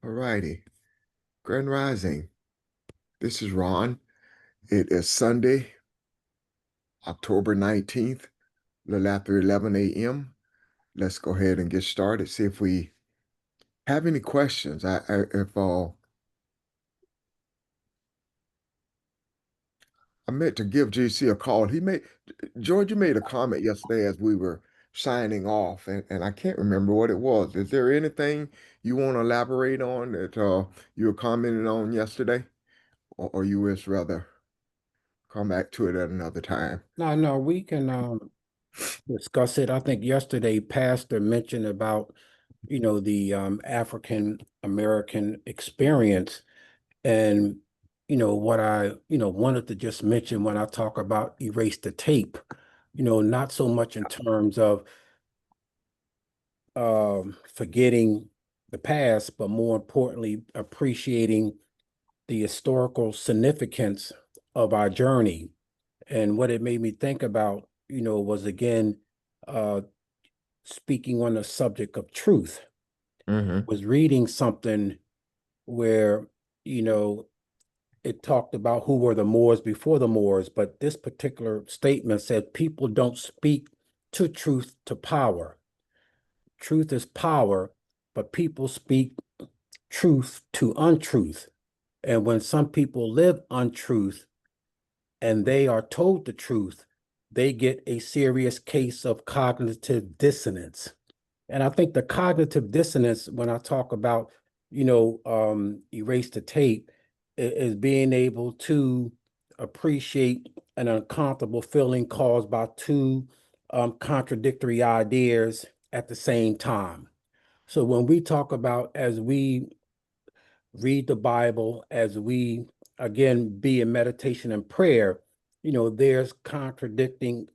All righty. Grand Rising. This is Ron. It is Sunday, October 19th, a little after 11 a.m. Let's go ahead and get started. See if we have any questions. I meant to give JC a call. George, you made a comment yesterday as we were signing off, and I can't remember what it was. Is there anything you want to elaborate on that you were commenting on yesterday? Or you wish rather come back to it at another time? No, we can discuss it. I think yesterday Pastor mentioned about, the African American experience and what I, wanted to just mention when I talk about erase the tape, not so much in terms of forgetting the past, but more importantly, appreciating the historical significance of our journey. And what it made me think about, was again, uh, speaking on the subject of truth. Mm-hmm. Was reading something where, you know, it talked about who were the Moors before the Moors, but this particular statement said people don't speak to truth to power. Truth is power, but people speak truth to untruth. And when some people live untruth, and they are told the truth, they get a serious case of cognitive dissonance. And I think the cognitive dissonance, when I talk about, erase the tape, is being able to appreciate an uncomfortable feeling caused by two contradictory ideas at the same time. So when we talk about, as we read the Bible, as we again be in meditation and prayer, there's contradicting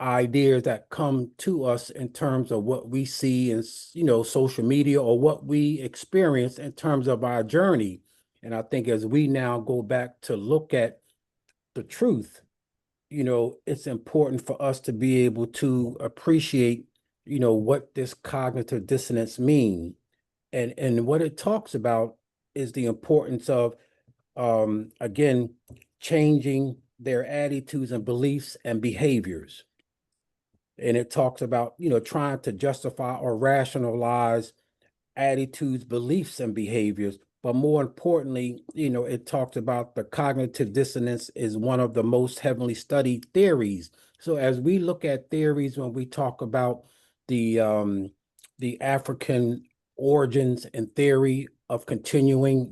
ideas that come to us in terms of what we see in social media or what we experience in terms of our journey. And I think as we now go back to look at the truth, it's important for us to be able to appreciate, what this cognitive dissonance means. And what it talks about is the importance of again changing their attitudes and beliefs and behaviors. And it talks about, trying to justify or rationalize attitudes, beliefs, and behaviors. But more importantly, it talks about the cognitive dissonance is one of the most heavily studied theories. So as we look at theories, when we talk about the African origins and theory of continuing,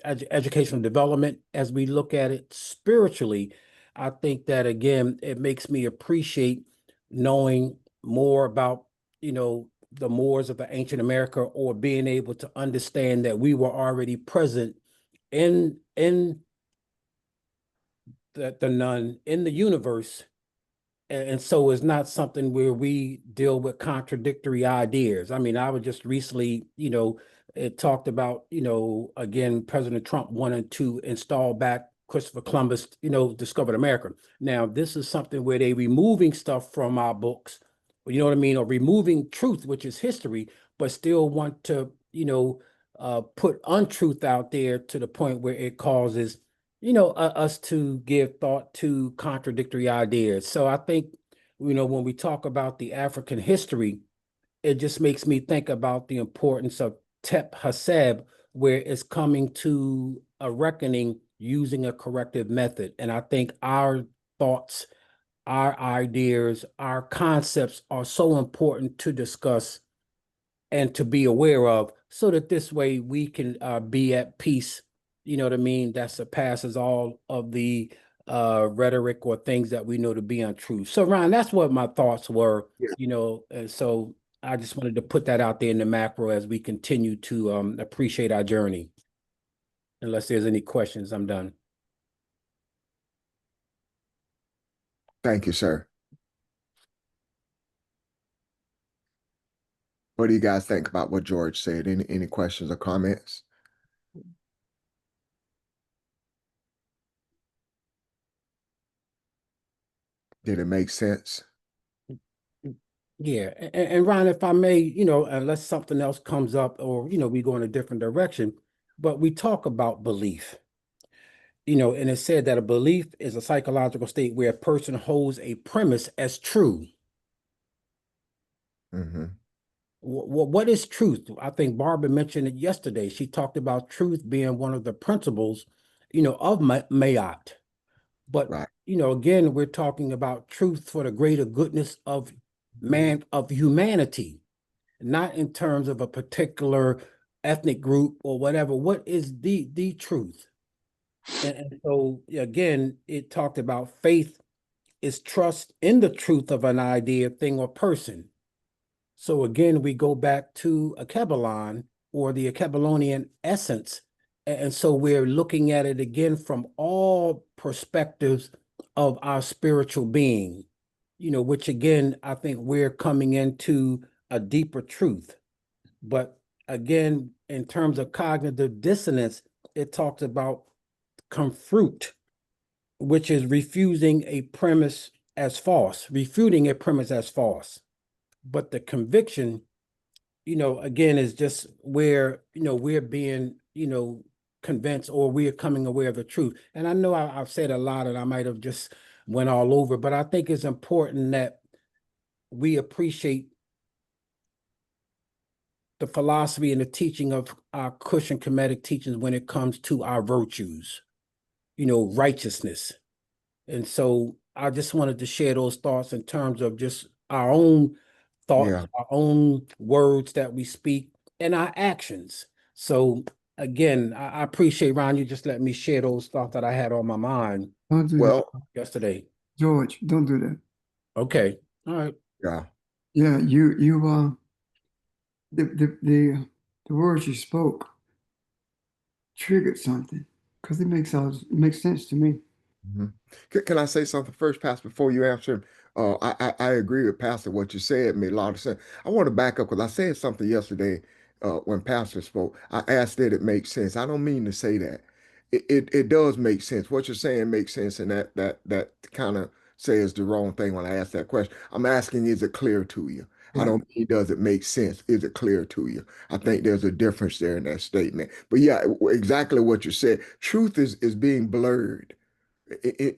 educational development, as we look at it spiritually, I think that again, it makes me appreciate knowing more about, the Moors of the ancient America, or being able to understand that we were already present in the nun in the universe. And so it's not something where we deal with contradictory ideas. I mean, I was just recently, it talked about, again, President Trump wanted to install back Christopher Columbus, discovered America. Now, this is something where they removing stuff from our books, you know what I mean, or removing truth, which is history, but still want to, put untruth out there to the point where it causes us to give thought to contradictory ideas. So I think, when we talk about the African history, it just makes me think about the importance of Tep Haseb, where it's coming to a reckoning using a corrective method. And I think our thoughts, our ideas, our concepts are so important to discuss and to be aware of, so that this way we can be at peace, you know what I mean, that surpasses all of the rhetoric or things that we know to be untrue. So Ryan, that's what my thoughts were, Yeah. and so I just wanted to put that out there in the macro as we continue to appreciate our journey. Unless there's any questions, I'm done. Thank you, sir. What do you guys think about what George said? Any questions or comments? Did it make sense? Yeah, and Ron, if I may, unless something else comes up or, we go in a different direction, but we talk about belief, and it said that a belief is a psychological state where a person holds a premise as true. Hmm. What is truth? I think Barbara mentioned it yesterday. She talked about truth being one of the principles, of Mayat. But, Right. again, we're talking about truth for the greater goodness of man, of humanity, not in terms of a particular ethnic group or whatever. What is the truth? And so again, it talked about faith is trust in the truth of an idea, thing, or person. So again, we go back to Akebelon or the Akebelonian essence. And so we're looking at it again from all perspectives of our spiritual being, which again, I think we're coming into a deeper truth. But again, in terms of cognitive dissonance, it talks about confruit, which is refusing a premise as false, refuting a premise as false. But the conviction, again, is just where, we're being, convinced or we're coming aware of the truth. And I know I've said a lot and I might have just went all over, but I think it's important that we appreciate the philosophy and the teaching of our Christian Kemetic teachings when it comes to our virtues, righteousness. And so I just wanted to share those thoughts in terms of just our own thoughts, Yeah. our own words that we speak, and our actions. So again, I appreciate Ron, you just let me share those thoughts that I had on my mind Don't do that, Well, yesterday. George. Don't do that. Okay. All right. yeah. Yeah, you the the the the words you spoke triggered something because it makes sense to me. Mhm. Can I say something first, Pastor, before you answer him? I agree with Pastor. What you said made a lot of sense. I want to back up because I said something yesterday when Pastor spoke. I asked that it makes sense. I don't mean to say that. It does make sense. What you're saying makes sense, and that kind of says the wrong thing when I ask that question. I'm asking, is it clear to you? I Right. don't mean does it make sense? Is it clear to you? I think there's a difference there in that statement. But yeah, exactly what you said. Truth is being blurred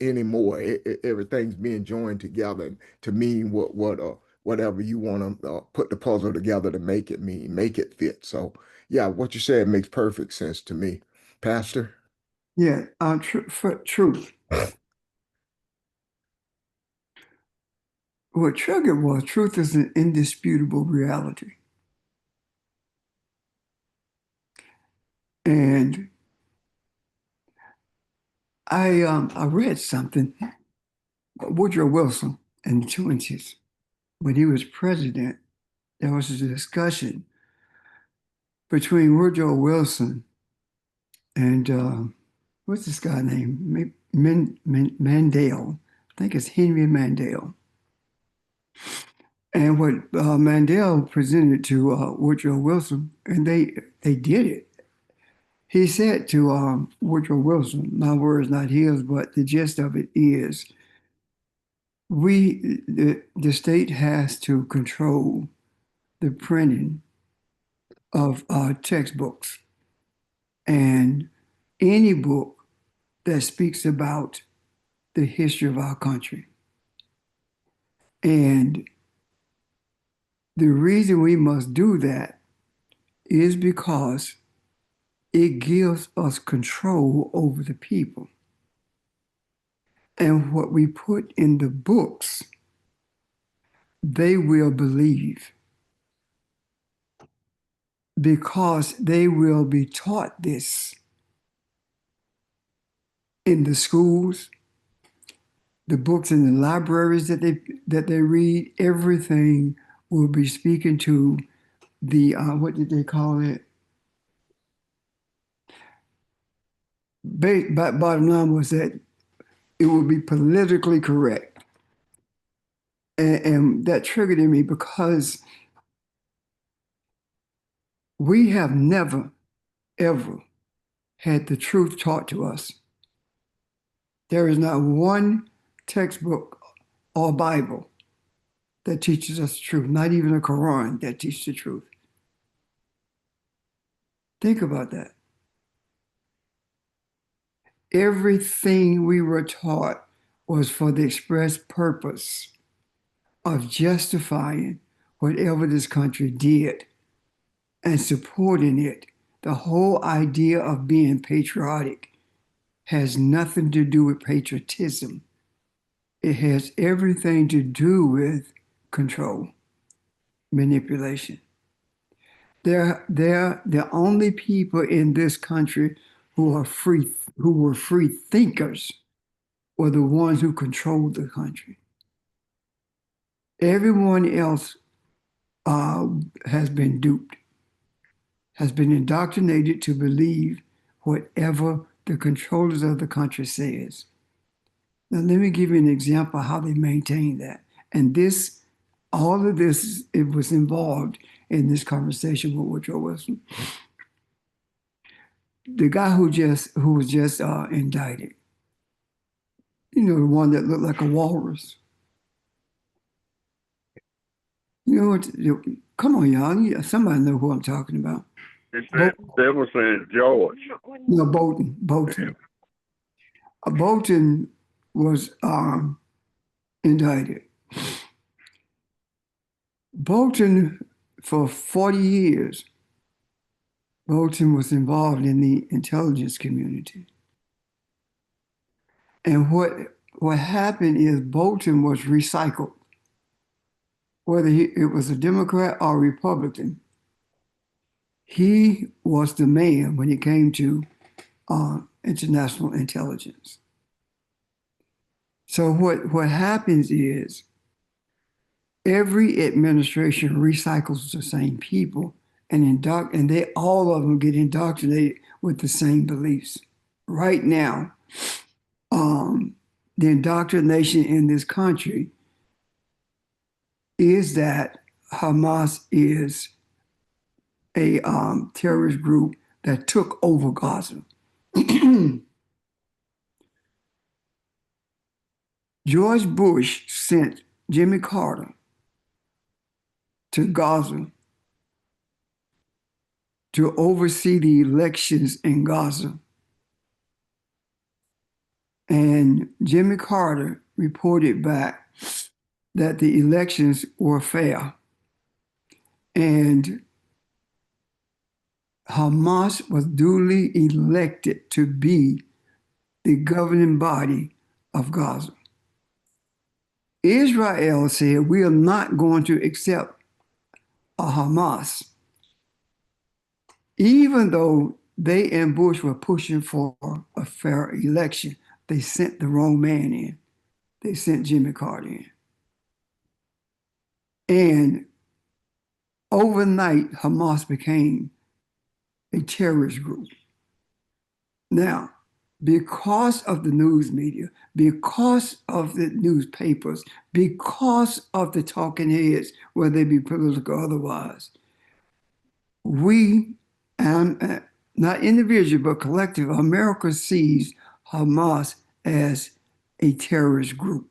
anymore. Everything's being joined together to mean whatever you want to put the puzzle together to make it mean, make it fit. So yeah, what you said makes perfect sense to me, Pastor. Yeah. For truth. What triggered was truth is an indisputable reality, and I read something. Woodrow Wilson in the 20s, when he was president, there was a discussion between Woodrow Wilson and what's this guy named Mandel? I think it's Henry Mandel. And what Mandel presented to Woodrow Wilson, and they did it. He said to Woodrow Wilson, my words, not his, but the gist of it is, the state has to control the printing of textbooks and any book that speaks about the history of our country. And the reason we must do that is because it gives us control over the people. And what we put in the books, they will believe because they will be taught this in the schools, the books in the libraries that they read, everything will be speaking to the what did they call it? Bottom line was that it would be politically correct. And that triggered in me because we have never, ever had the truth taught to us. There is not one textbook or Bible that teaches us the truth, not even a Quran that teaches the truth. Think about that. Everything we were taught was for the express purpose of justifying whatever this country did and supporting it. The whole idea of being patriotic has nothing to do with patriotism. It has everything to do with control, manipulation. They're the only people in this country who are free, who were free thinkers, were the ones who controlled the country. Everyone else has been duped, has been indoctrinated to believe whatever the controllers of the country says. Now, let me give you an example of how they maintain that. And this, all of this, it was involved in this conversation with Woodrow Wilson. The guy who was just indicted, you know, the one that looked like a walrus. You know what? Come on, y'all. Somebody know who I'm talking about. They were saying George. No, Bolton. Bolton was indicted. Bolton, for 40 years, Bolton was involved in the intelligence community. And what happened is Bolton was recycled, whether it was a Democrat or Republican. He was the man when it came to international intelligence. So what happens is every administration recycles the same people, and they all of them get indoctrinated with the same beliefs. Right now, the indoctrination in this country is that Hamas is a terrorist group that took over Gaza. George Bush sent Jimmy Carter to Gaza to oversee the elections in Gaza. And Jimmy Carter reported back that the elections were fair. And Hamas was duly elected to be the governing body of Gaza. Israel said, we are not going to accept a Hamas, even though they and Bush were pushing for a fair election. They sent the wrong man in. They sent Jimmy Carter in. And overnight, Hamas became a terrorist group. Now, because of the news media, because of the newspapers, because of the talking heads, whether they be political or otherwise, we, not individual, but collective, America sees Hamas as a terrorist group.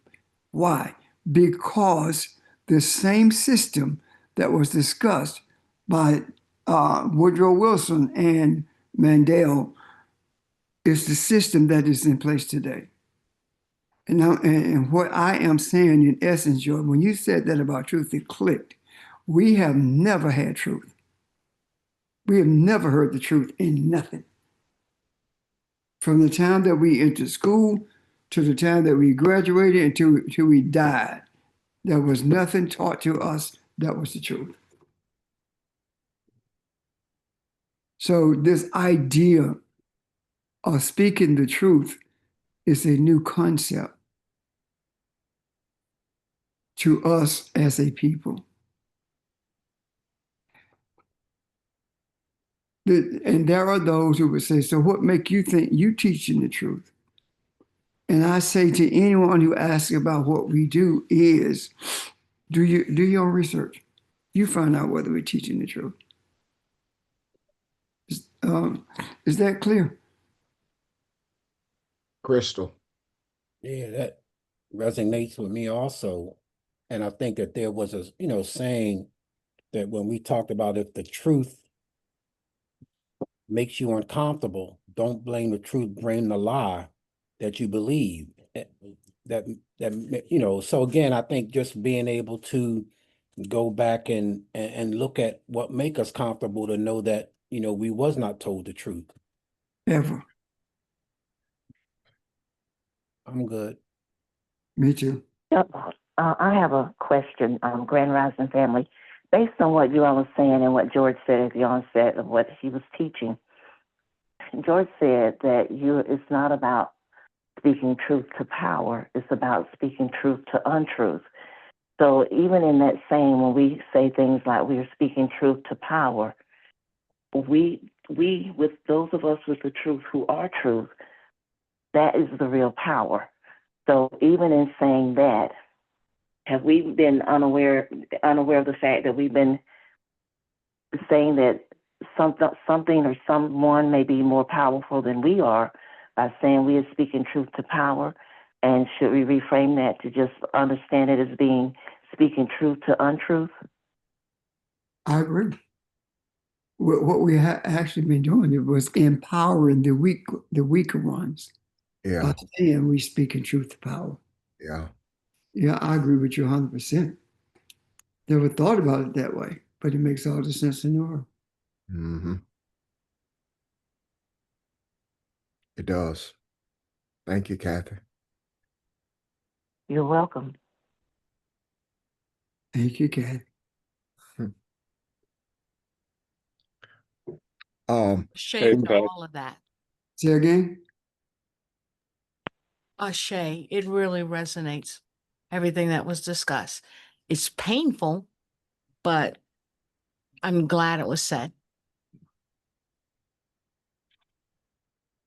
Why? Because the same system that was discussed by Woodrow Wilson and Mandela is the system that is in place today. And what I am saying in essence, George, when you said that about truth, it clicked. We have never had truth. We have never heard the truth in nothing. From the time that we entered school to the time that we graduated until we died, there was nothing taught to us that was the truth. So this idea of speaking the truth is a new concept to us as a people. And there are those who would say, so what make you think you teaching the truth? And I say to anyone who asks about what we do is, do your own research. You find out whether we're teaching the truth. Is that clear? Crystal. Yeah, that resonates with me also. And I think that there was a, saying that when we talked about if the truth makes you uncomfortable, don't blame the truth, blame the lie that you believe. So again, I think just being able to go back and look at what make us comfortable to know that, we was not told the truth. Ever. I'm good. Me too. Yep. I have a question, Grand Rising family. Based on what you all were saying and what George said at the onset of what he was teaching, George said that it's not about speaking truth to power, it's about speaking truth to untruth. So even in that saying, when we say things like we are speaking truth to power, we with those of us with the truth who are truth, that is the real power. So even in saying that, have we been unaware of the fact that we've been saying that something or someone may be more powerful than we are by saying we are speaking truth to power? And should we reframe that to just understand it as being speaking truth to untruth? I agree. What we actually been doing, it was empowering the weaker ones Yeah, by saying we speaking truth to power. yeah. Yeah, I agree with you 100%. Never thought about it that way, but it makes all the sense in the world. Mm-hmm. It does. Thank you, Kathy. You're welcome. Thank you, Kat. Shay, to Pat. all of that. Say again? Shay, it really resonates. Everything that was discussed. It's painful, but I'm glad it was said.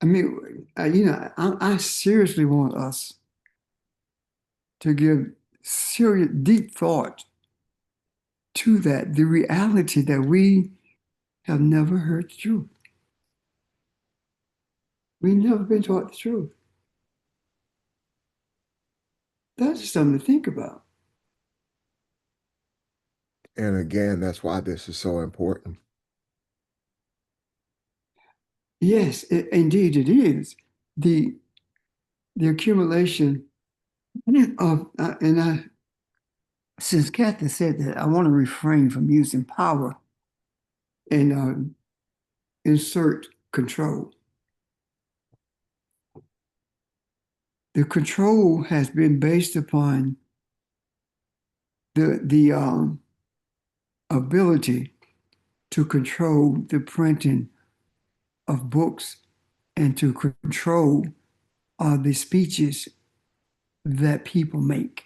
I mean, I seriously want us to give serious, deep thought to that, the reality that we have never heard the truth. We've never been taught the truth. That's just something to think about. And again, that's why this is so important. Yes, indeed it is. The accumulation of, since Kathy said that, I want to refrain from using power and insert control. The control has been based upon the ability to control the printing of books and to control the speeches that people make.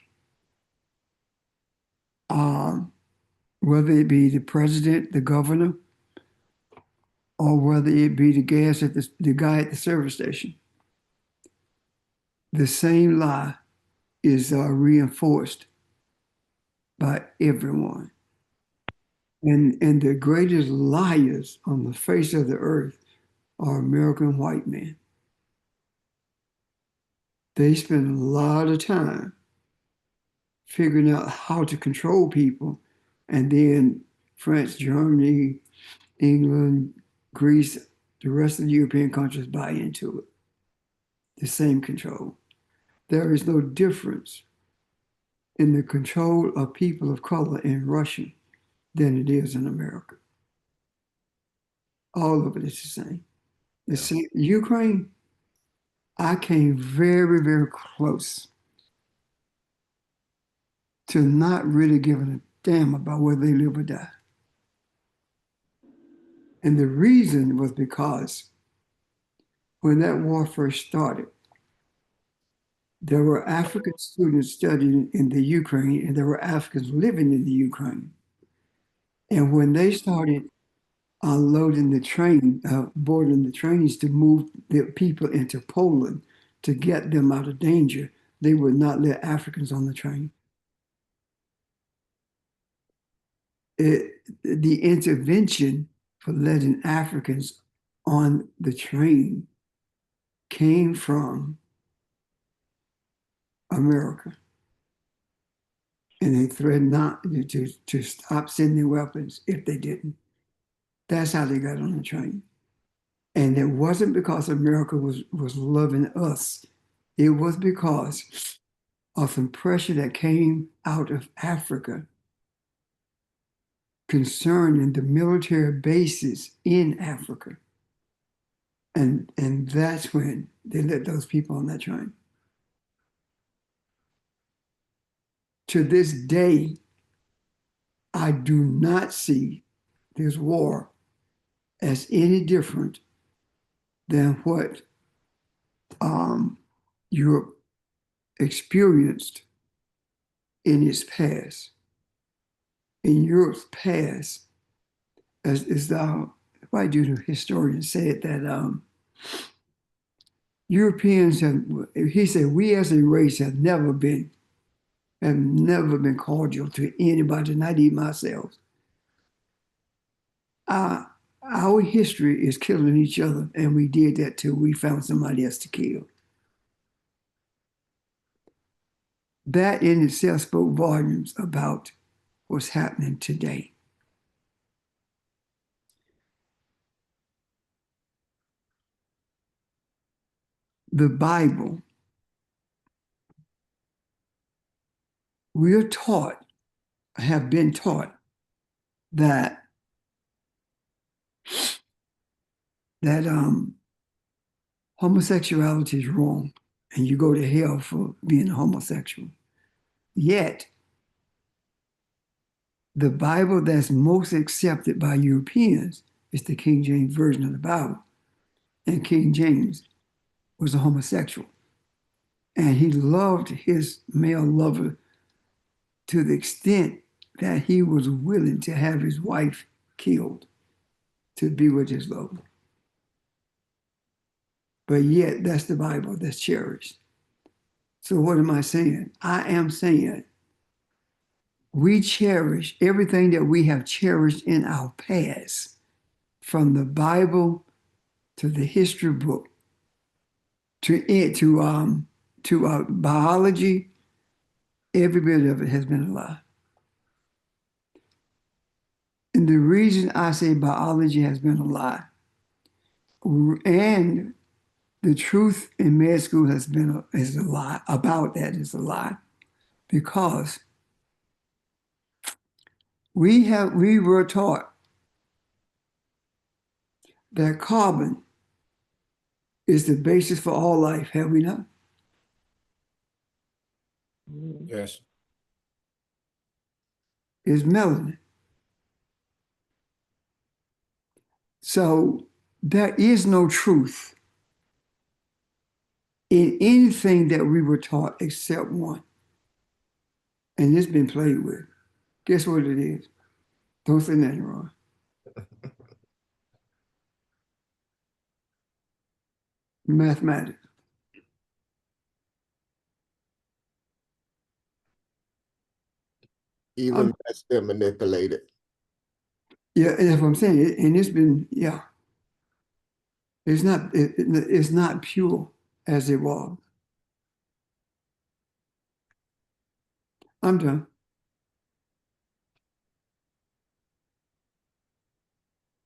Whether it be the president, the governor, or whether it be the gas at the guy at the service station. The same lie is reinforced by everyone. And the greatest liars on the face of the earth are American white men. They spend a lot of time figuring out how to control people, and then France, Germany, England, Greece, the rest of the European countries buy into it. The same control. There is no difference in the control of people of color in Russia than it is in America. All of it is the same. The same. Ukraine, I came very, very close to not really giving a damn about whether they live or die. And the reason was because when that war first started, there were African students studying in the Ukraine, and there were Africans living in the Ukraine. And when they started loading the train, boarding the trains to move the people into Poland to get them out of danger, they would not let Africans on the train. The intervention for letting Africans on the train came from America. And they threatened not to stop sending weapons if they didn't. That's how they got on the train. And it wasn't because America was loving us. It was because of some pressure that came out of Africa concerning the military bases in Africa. And that's when they let those people on that train. To this day, I do not see this war as any different than what Europe experienced in its past. In Europe's past, as the white dude historian said that Europeans have, he said, we as a race have never been cordial to anybody, not even ourselves. Our history is killing each other, and we did that till we found somebody else to kill. That in itself spoke volumes about what's happening today. The Bible, we're taught, have been taught that homosexuality is wrong and you go to hell for being a homosexual. Yet, the Bible that's most accepted by Europeans is the King James Version of the Bible. And King James was a homosexual. And he loved his male lover to the extent that he was willing to have his wife killed to be with his lover. But yet, that's the Bible that's cherished. So what am I saying? I am saying we cherish everything that we have cherished in our past, from the Bible to the history book to biology. Every bit of it has been a lie. And the reason I say biology has been a lie, and the truth in med school is a lie, about that is a lie, because we were taught that carbon is the basis for all life, have we not? Yes. Is melanin. So there is no truth in anything that we were taught except one. And it's been played with. Guess what it is? Don't say nothing wrong. Mathematics. Even that's been manipulated. Yeah, that's what I'm saying. And it's been, yeah. It's not pure as it was. I'm done.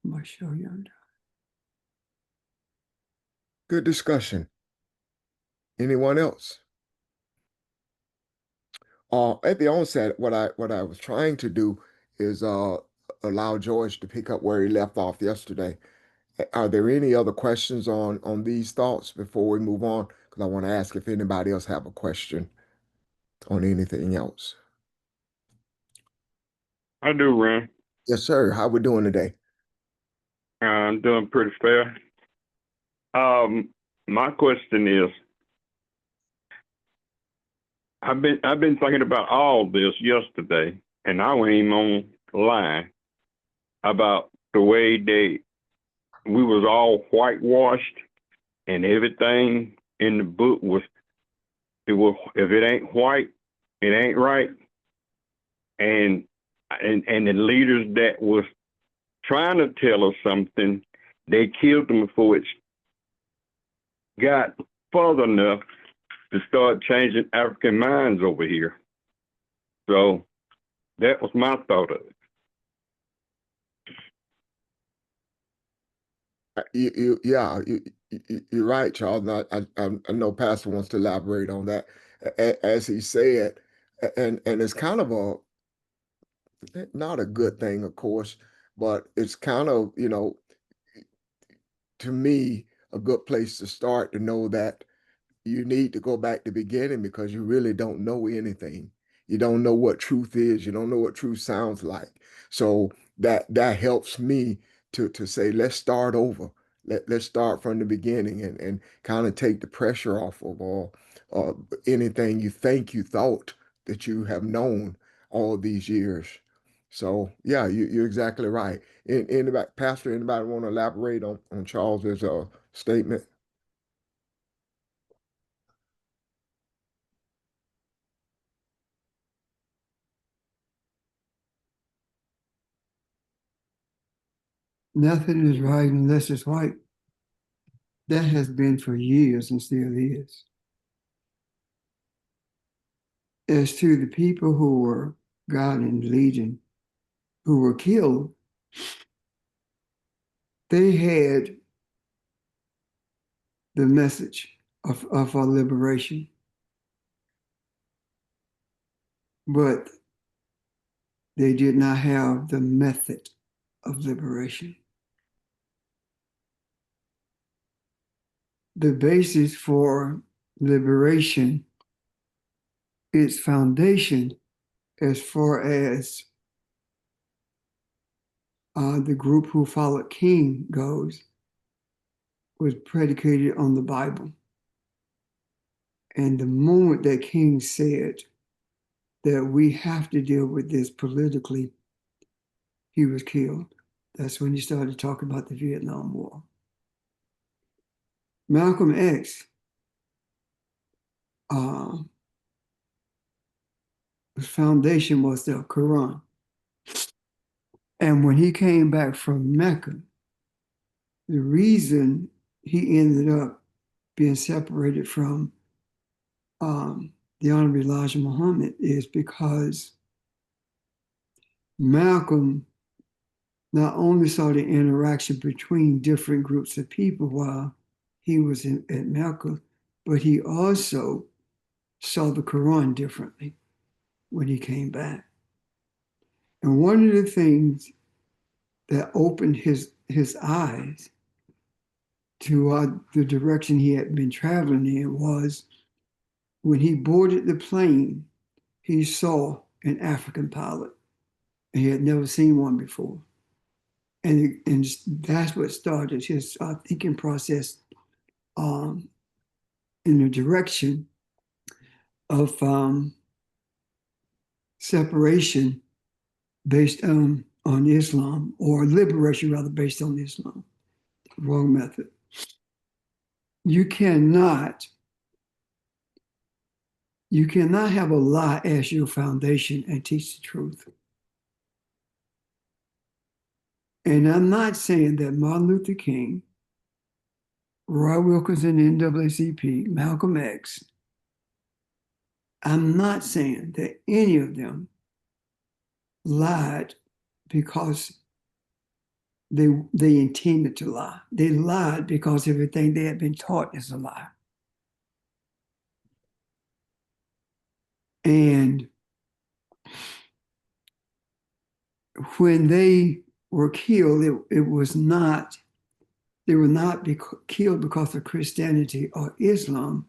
I'm gonna show you I'm done. Good discussion. Anyone else? At the onset, what I was trying to do is allow George to pick up where he left off yesterday. Are there any other questions on these thoughts before we move on? Because I want to ask if anybody else have a question on anything else. I do, Ren. Yes, sir. How we doing today? I'm doing pretty fair. My question is, I've been thinking about all this yesterday, and I went even online about the way we was all whitewashed, and everything in the book was if it ain't white, it ain't right, and the leaders that was trying to tell us something, they killed them before it got further enough to start changing African minds over here. So that was my thought of it. You're right, Charles. And I know Pastor wants to elaborate on that. As he said, and it's kind of not a good thing, of course, but it's kind of, to me, a good place to start to know that you need to go back to the beginning because you really don't know anything. You don't know what truth is. You don't know what truth sounds like. So that helps me to say, let's start over. Let's start from the beginning and kind of take the pressure off of all anything you think you thought that you have known all these years. So yeah, you're exactly right. Anybody, Pastor, anybody want to elaborate on Charles's statement? Nothing is right unless it's right. That has been for years and still is. As to the people who were God and Legion, who were killed, they had the message of our liberation. But they did not have the method of liberation. The basis for liberation, its foundation, as far as the group who followed King goes, was predicated on the Bible. And the moment that King said that we have to deal with this politically, he was killed. That's when he started talking about the Vietnam War. Malcolm X his foundation was the Quran. And when he came back from Mecca, the reason he ended up being separated from the Honorable Elijah Muhammad is because Malcolm not only saw the interaction between different groups of people while he was at Mecca, but he also saw the Quran differently when he came back. And one of the things that opened his eyes to the direction he had been traveling in was when he boarded the plane, he saw an African pilot. And he had never seen one before. And that's what started his thinking process in the direction of separation based on Islam, or liberation rather based on Islam. Wrong method. You cannot have a lie as your foundation and teach the truth. And I'm not saying that Martin Luther King, Roy Wilkinson, NAACP, Malcolm X, I'm not saying that any of them lied because they intended to lie. They lied because everything they had been taught is a lie. And when they were killed, they were not killed because of Christianity or Islam.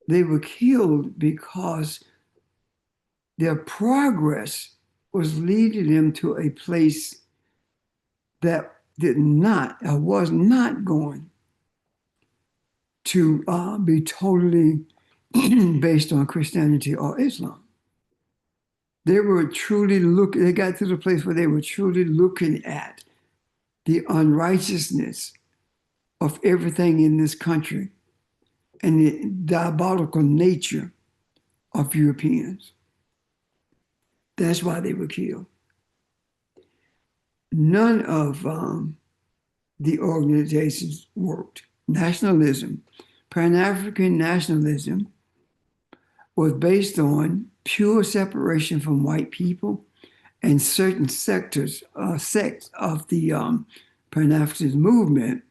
They were killed because their progress was leading them to a place that was not going to be totally based on Christianity or Islam. They got to the place where they were truly looking at the unrighteousness of everything in this country and the diabolical nature of Europeans. That's why they were killed. None of the organizations worked. Nationalism, Pan-African nationalism, was based on pure separation from white people, and certain sects of the Pan-Africanist movement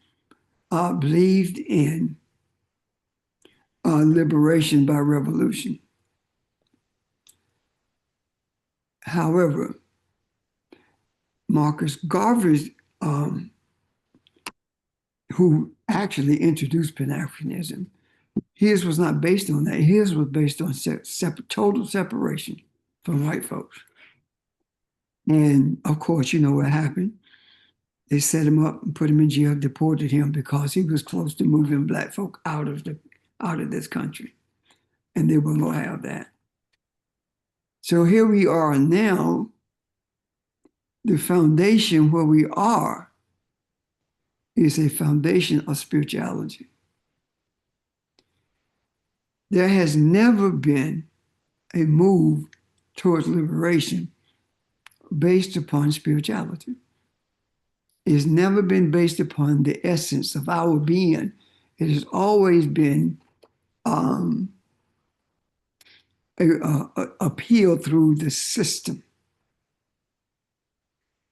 believed in liberation by revolution. However, Marcus Garvey, who actually introduced Pan-Africanism, his was not based on that. His was based on total separation from white folks. And of course, you know what happened. They set him up and put him in jail, deported him because he was close to moving black folk out of this country. And they were going to have that. So here we are now. The foundation where we are is a foundation of spirituality. There has never been a move towards liberation based upon spirituality. It's never been based upon the essence of our being. It has always been appeal through the system.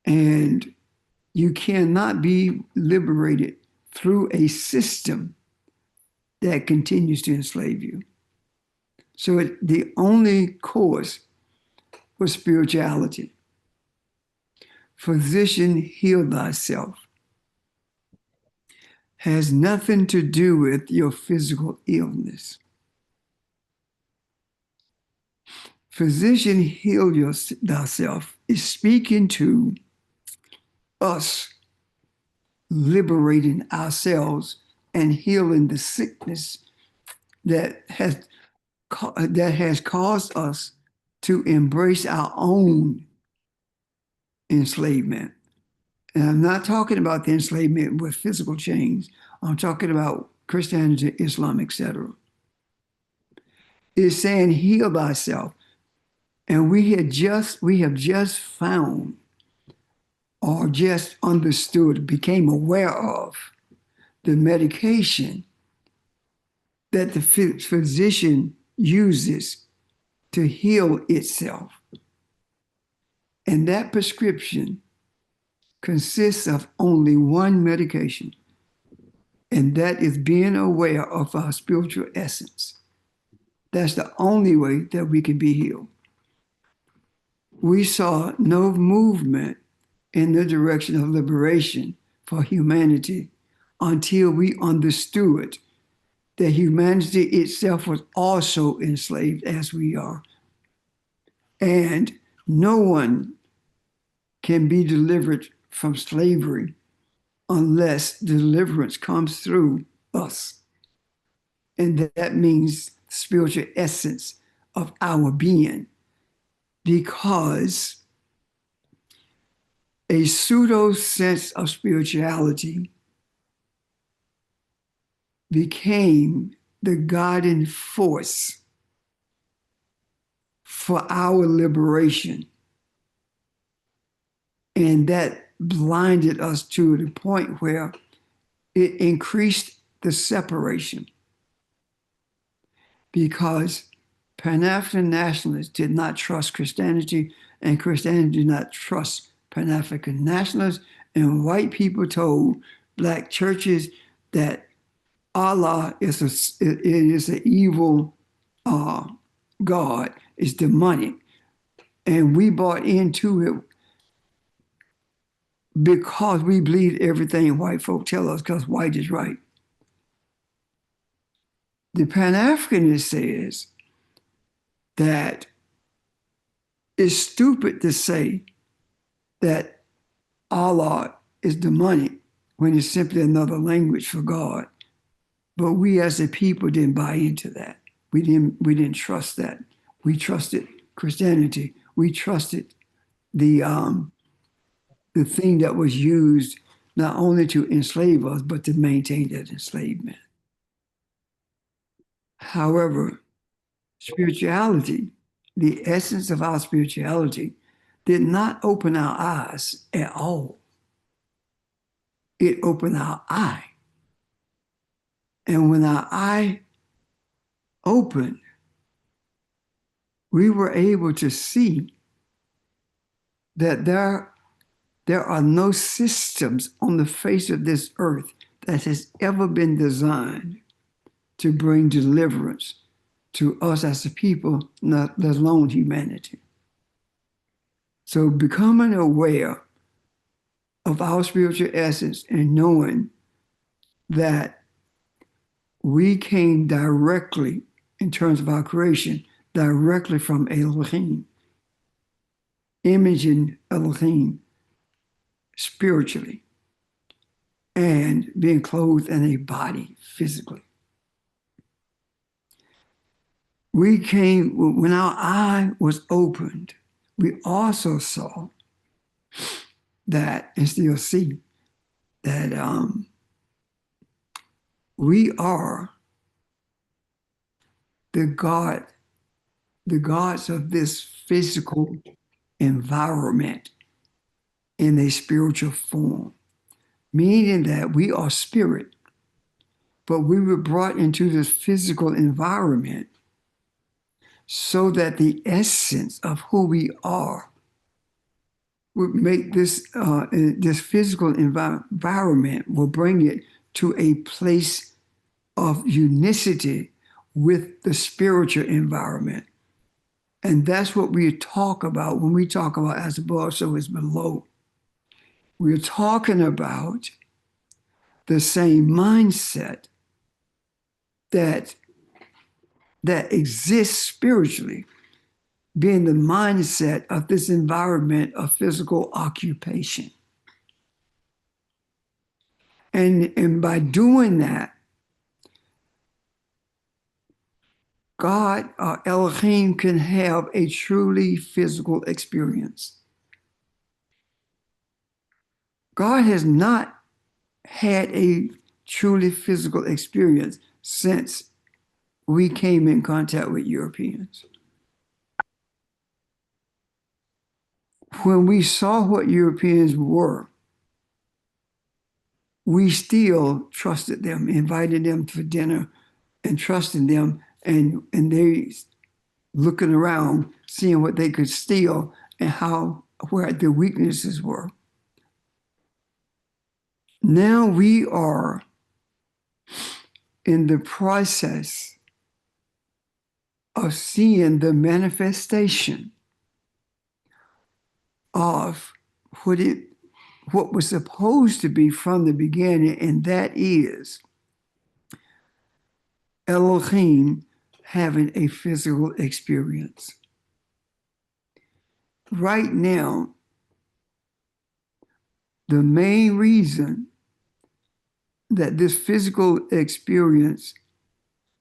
And you cannot be liberated through a system that continues to enslave you. So the only course was spirituality. Physician, heal thyself has nothing to do with your physical illness. Physician, heal thyself is speaking to us liberating ourselves and healing the sickness that has caused us to embrace our own enslavement. And I'm not talking about the enslavement with physical chains. I'm talking about Christianity, Islam, etc. It's saying heal thyself. And we have just found or just understood, became aware of the medication that the physician uses to heal itself. And that prescription consists of only one medication, and that is being aware of our spiritual essence. That's the only way that we can be healed. We saw no movement in the direction of liberation for humanity until we understood that humanity itself was also enslaved as we are. And no one can be delivered from slavery unless deliverance comes through us. And that means spiritual essence of our being, because a pseudo sense of spirituality became the guiding force for our liberation. And that blinded us to the point where it increased the separation, because Pan-African nationalists did not trust Christianity, and Christianity did not trust Pan-African nationalists, and white people told black churches that Allah is an evil God, it's demonic. And we bought into it because we believe everything white folk tell us, because white is right. The Pan-Africanist says that it's stupid to say that Allah is demonic when it's simply another language for God. But we as a people didn't buy into that. We didn't trust that. We trusted Christianity. We trusted the thing that was used not only to enslave us, but to maintain that enslavement. However, spirituality, the essence of our spirituality, did not open our eyes at all. It opened our eye. And when our eye opened, we were able to see that there are no systems on the face of this earth that has ever been designed to bring deliverance to us as a people, not let alone humanity. So becoming aware of our spiritual essence and knowing that we came directly, in terms of our creation, directly from Elohim, imaging Elohim spiritually, and being clothed in a body physically. We came, when our eye was opened, we also saw that, and still see, that we are the gods of this physical environment in a spiritual form, meaning that we are spirit, but we were brought into this physical environment so that the essence of who we are would make this this physical environment, will bring it to a place of unicity with the spiritual environment. And that's what we talk about when we talk about as above, so is below. We're talking about the same mindset that exists spiritually, being the mindset of this environment of physical occupation. And by doing that, God, Elohim, can have a truly physical experience. God has not had a truly physical experience since we came in contact with Europeans. When we saw what Europeans were, we still trusted them, invited them for dinner, and trusting them, and they looking around, seeing what they could steal and where the weaknesses were. Now we are in the process of seeing the manifestation of what was supposed to be from the beginning, and that is Elohim having a physical experience. Right now, the main reason that this physical experience,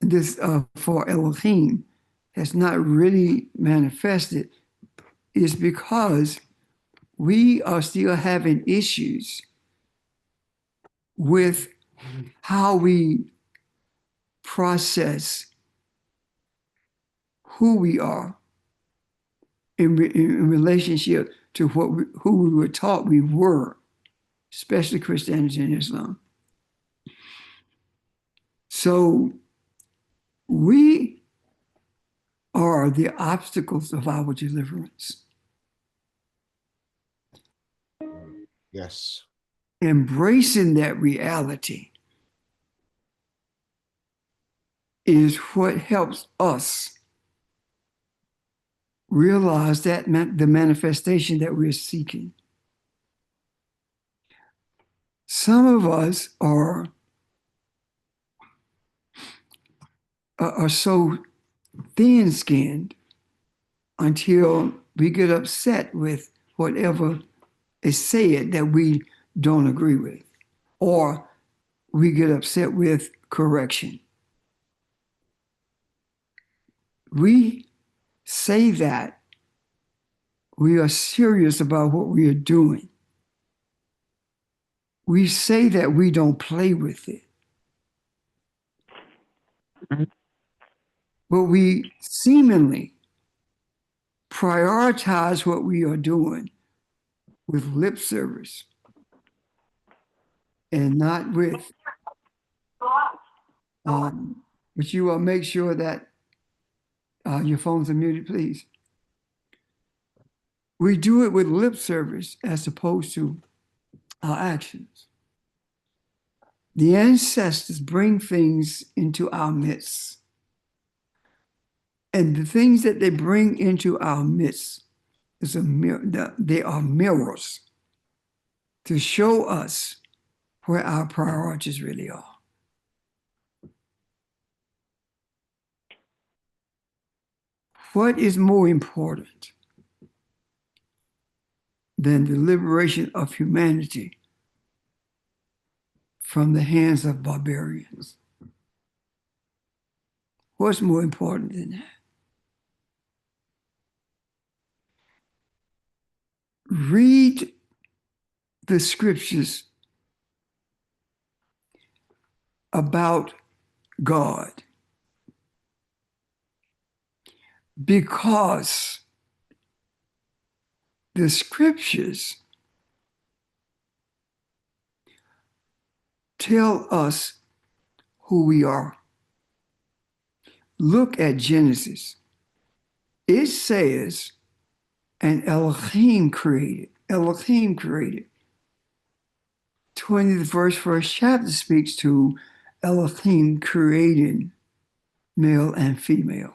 this for Elohim, has not really manifested is because we are still having issues with how we process who we are in relationship to who we were taught we were, especially Christianity and Islam. So we are the obstacles of our deliverance. Yes. Embracing that reality is what helps us realize that the manifestation that we're seeking. Some of us are so thin-skinned until we get upset with whatever is said that we don't agree with, or we get upset with correction. We say that we are serious about what we are doing. We say that we don't play with it. But we seemingly prioritize what we are doing with lip service and not with, but you will make sure that Your phones are muted, please. We do it with lip service as opposed to our actions. The ancestors bring things into our midst. And the things that they bring into our midst is a mirror. They are mirrors to show us where our priorities really are. What is more important than the liberation of humanity from the hands of barbarians? What's more important than that? Read the scriptures about God, because the scriptures tell us who we are. Look at Genesis. It says, and Elohim created. Elohim created. 20th verse, first chapter speaks to Elohim creating male and female,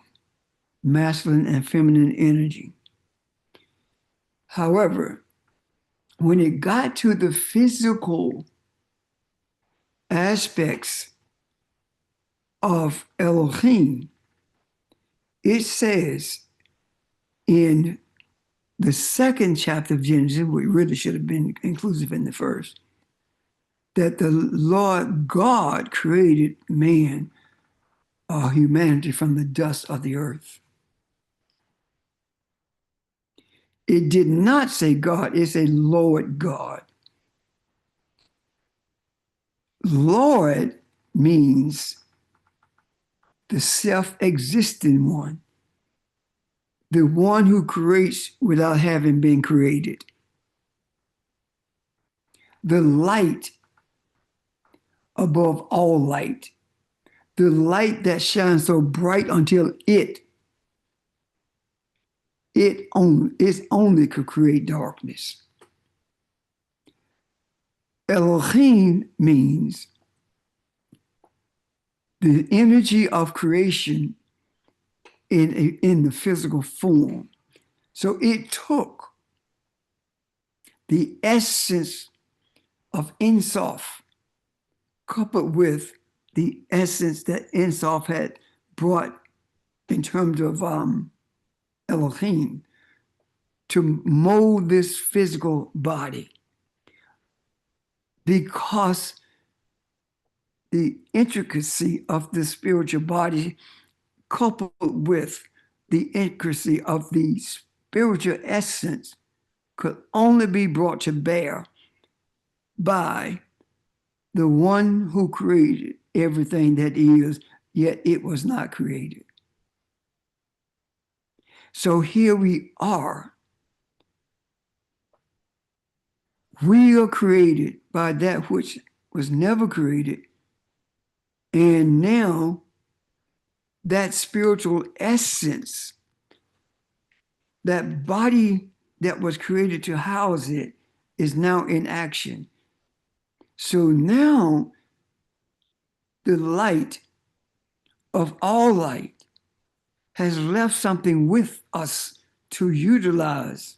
masculine and feminine energy. However, when it got to the physical aspects of Elohim, it says in the second chapter of Genesis, which really should have been inclusive in the first, that the Lord God created man or humanity from the dust of the earth. It did not say God, it said Lord God. Lord means the self-existing one, the one who creates without having been created. The light above all light, the light that shines so bright until it only could create darkness. Elohim means the energy of creation in the physical form. So it took the essence of Ein Sof coupled with the essence that Ein Sof had brought in terms of Elohim to mold this physical body, because the intricacy of the spiritual body coupled with the intricacy of the spiritual essence could only be brought to bear by the one who created everything that is, yet it was not created. So here we are. We are created by that which was never created. And now that spiritual essence, that body that was created to house it, is now in action. So now the light of all light has left something with us to utilize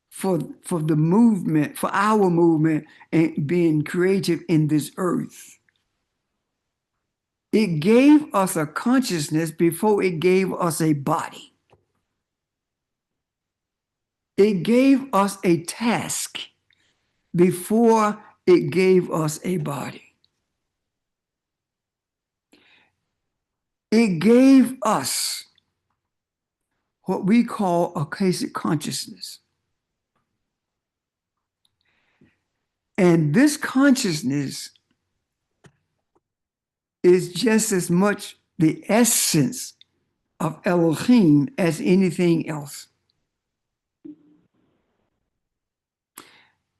for the movement, for our movement and being creative in this earth. It gave us a consciousness before it gave us a body. It gave us a task before it gave us a body. It gave us what we call Akashic consciousness. And this consciousness is just as much the essence of Elohim as anything else.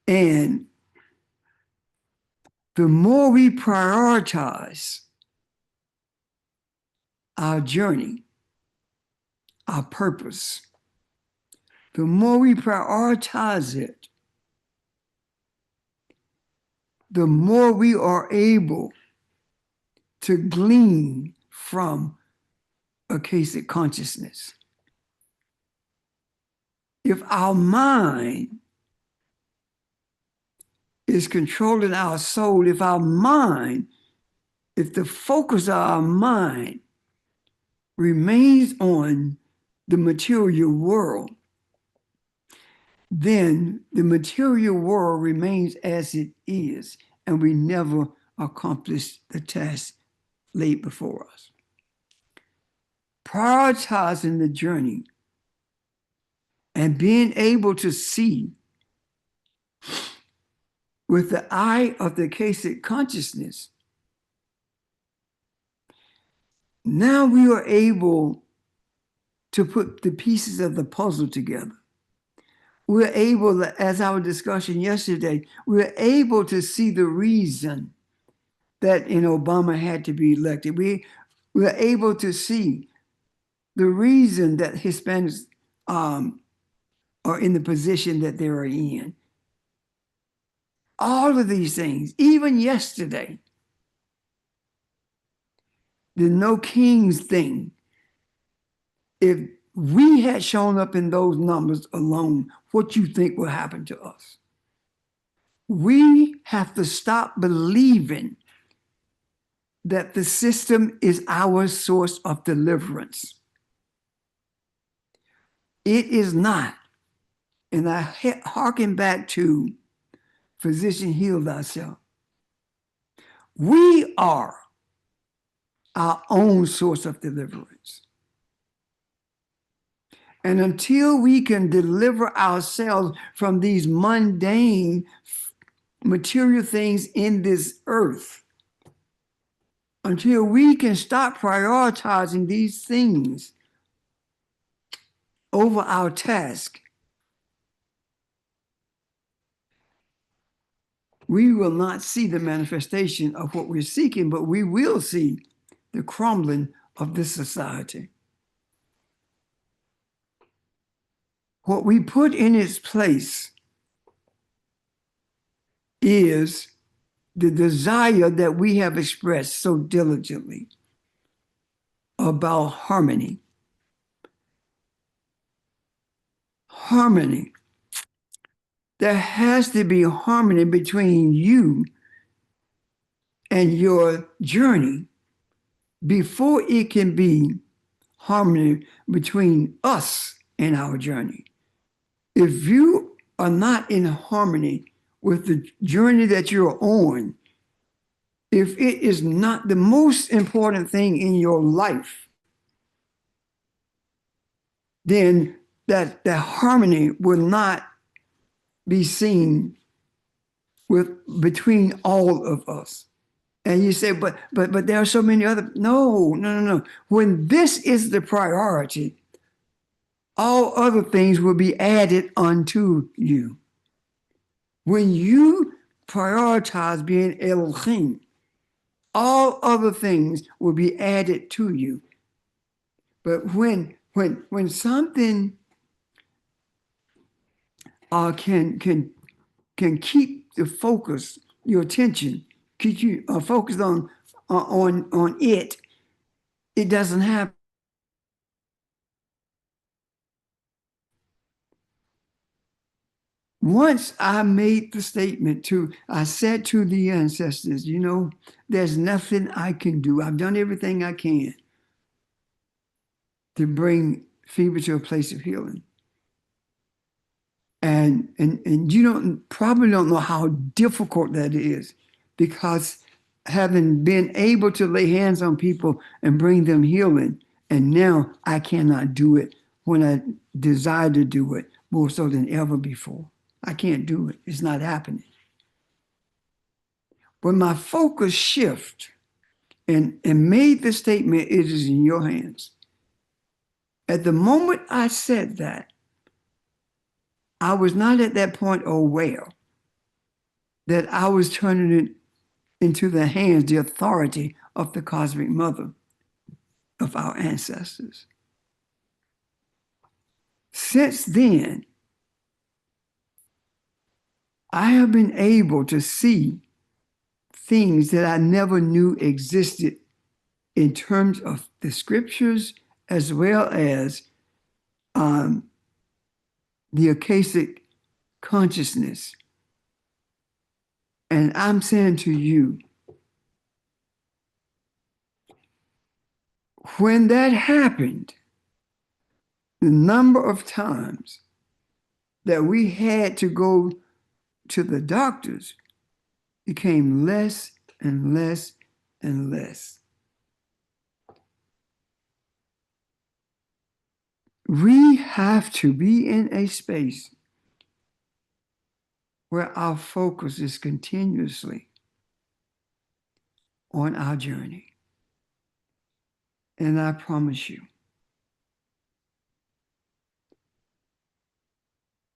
And the more we prioritize our journey our purpose, the more we prioritize it, the more we are able to glean from Akashic consciousness. If our mind is controlling our soul, if the focus of our mind remains on the material world, then the material world remains as it is, and we never accomplish the task laid before us. Prioritizing the journey and being able to see with the eye of the Akashic consciousness, now we are able to put the pieces of the puzzle together. We're able, as our discussion yesterday, we're able to see the reason that Obama had to be elected. We're able to see the reason that Hispanics are in the position that they are in. All of these things, even yesterday, the no kings thing, if we had shown up in those numbers alone, what you think will happen to us? We have to stop believing that the system is our source of deliverance. It is not. And I hearken back to Physician Heal Thyself. We are our own source of deliverance. And until we can deliver ourselves from these mundane material things in this earth, until we can stop prioritizing these things over our task, we will not see the manifestation of what we're seeking, but we will see the crumbling of this society. What we put in its place is the desire that we have expressed so diligently about harmony. Harmony. There has to be harmony between you and your journey before it can be harmony between us and our journey. If you are not in harmony with the journey that you're on, if it is not the most important thing in your life, then that harmony will not be seen between all of us. And you say, but there are so many other. No. When this is the priority, all other things will be added unto you. When you prioritize being Elohim, all other things will be added to you. But when something can keep the focus, your attention, keep you focused on it, it doesn't happen. Once I made the statement I said to the ancestors, there's nothing I can do. I've done everything I can to bring fever to a place of healing. And you probably don't know how difficult that is, because having been able to lay hands on people and bring them healing, and now I cannot do it when I desire to do it more so than ever before. I can't do it. It's not happening. When my focus shifted and made the statement, it is in your hands. At the moment I said that, I was not at that point aware that I was turning it into the hands, the authority of the Cosmic Mother, of our ancestors. Since then, I have been able to see things that I never knew existed in terms of the scriptures as well as the Akashic consciousness. And I'm saying to you, when that happened, the number of times that we had to go to the doctors became less and less and less. We have to be in a space where our focus is continuously on our journey. And I promise you,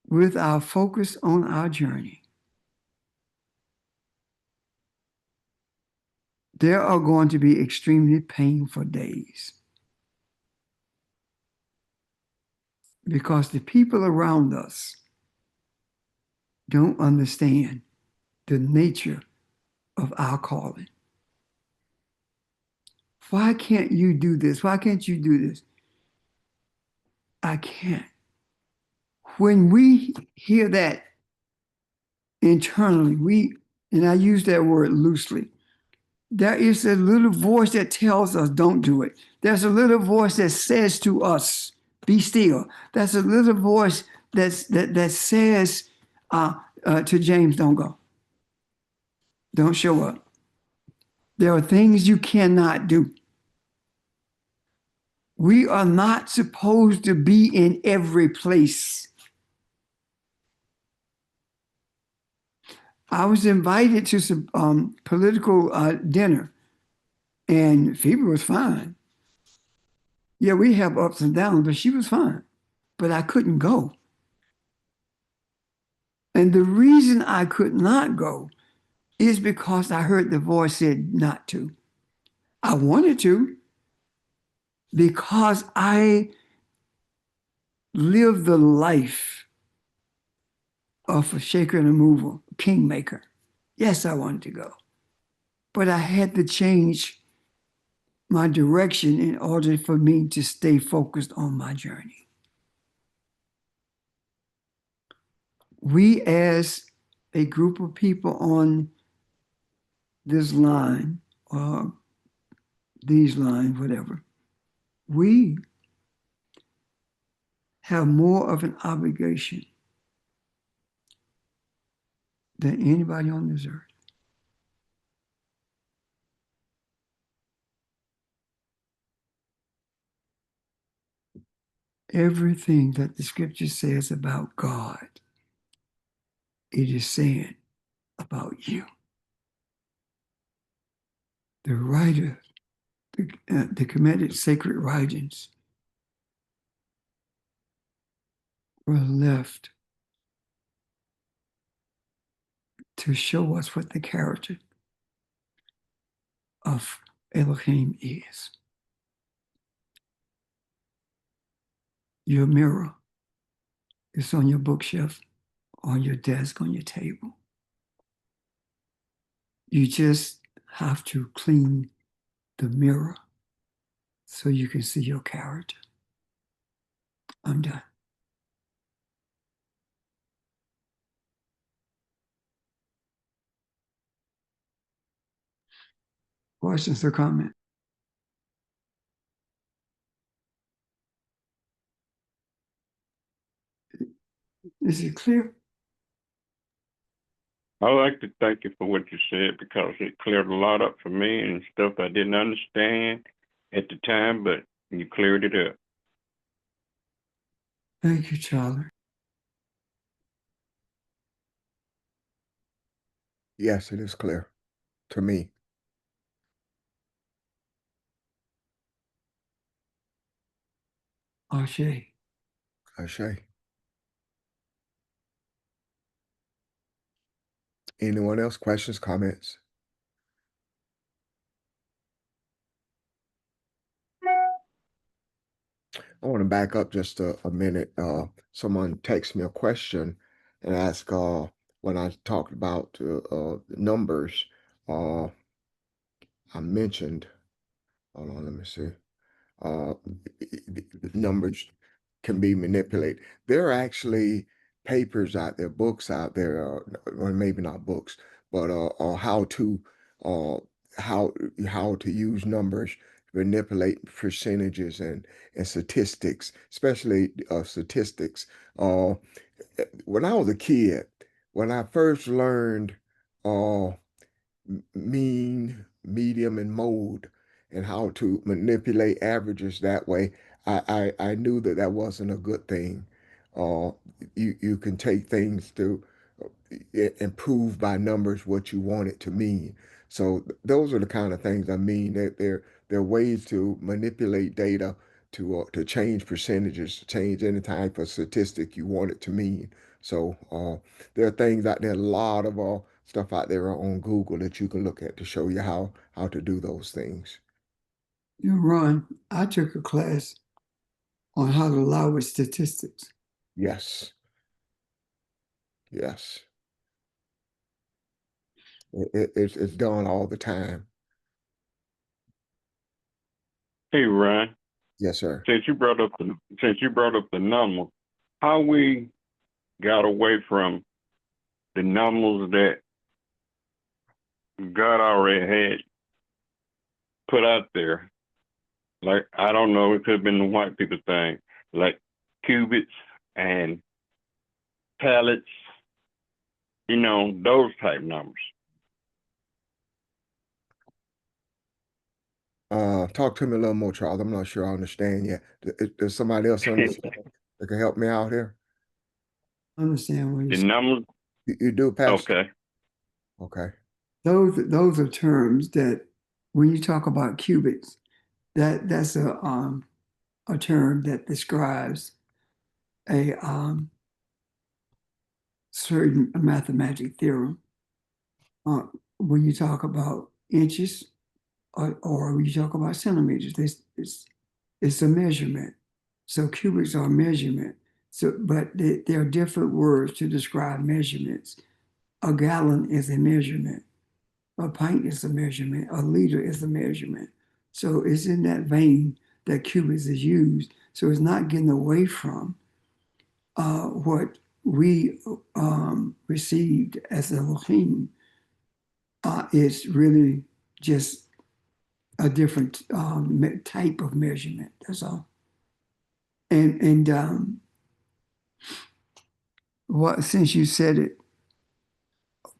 with our focus on our journey, there are going to be extremely painful days. Because the people around us don't understand the nature of our calling. Why can't you do this? Why can't you do this? I can't. When we hear that internally, and I use that word loosely, there is a little voice that tells us don't do it. There's a little voice that says to us, be still. There's a little voice that says to James, don't go. Don't show up. There are things you cannot do. We are not supposed to be in every place. I was invited to some political dinner, and Phoebe was fine. Yeah, we have ups and downs, but she was fine. But I couldn't go. And the reason I could not go is because I heard the voice said not to. I wanted to because I lived the life of a shaker and a mover, kingmaker. Yes, I wanted to go. But I had to change my direction in order for me to stay focused on my journey. We, as a group of people on this line, or these lines, whatever, we have more of an obligation than anybody on this earth. Everything that the scripture says about God, it is saying about you. The writer, the committed sacred writings were left to show us what the character of Elohim is. Your mirror is on your bookshelf, on your desk, on your table. You just have to clean the mirror so you can see your character. I'm done. Questions or comments? Is it clear? I'd like to thank you for what you said because it cleared a lot up for me and stuff I didn't understand at the time, but you cleared it up. Thank you, Charlie. Yes, it is clear to me. Ashe. Ashe. Anyone else? Questions, comments? I want to back up just a minute. Someone texted me a question and asked when I talked about numbers, uh, I mentioned, hold on, let me see. uh, the numbers can be manipulated. There are actually papers out there, books out there, or maybe not books, but uh, how how to use numbers to manipulate percentages and statistics, especially statistics. Uh, when I was a kid, when I first learned uh, mean, medium, and mode, and how to manipulate averages that way, I knew that that wasn't a good thing. Uh, you can take things to improve by numbers what you want it to mean. So those are the kind of things I mean. That there are ways to manipulate data to change percentages, to change any type of statistic you want it to mean. So there are things out there, a lot of stuff out there on Google that you can look at to show you how to do those things. You know, Ron, I took a class on how to lie with statistics. Yes, yes, it's done all the time. Hey, Ryan, Yes, sir. since you brought up the number, how we got away from the numbers that God already had put out there. Like, I don't know, it could have been the white people thing, like cubits and pallets, those type numbers. Talk to me a little more, Charles. I'm not sure I understand yet. Does somebody else understand that can help me out here? Understand what The you're saying? numbers, You do, Pastor? okay. Okay. Those are terms that when you talk about cubits, that's a term that describes a certain mathematic theorem. When you talk about inches or when you talk about centimeters, it's a measurement. So cubics are a measurement. So, but there are different words to describe measurements. A gallon is a measurement. A pint is a measurement. A liter is a measurement. So it's in that vein that cubics is used. So it's not getting away from what we received as Elohim. It's really just a different type of measurement. That's all. And what since you said it,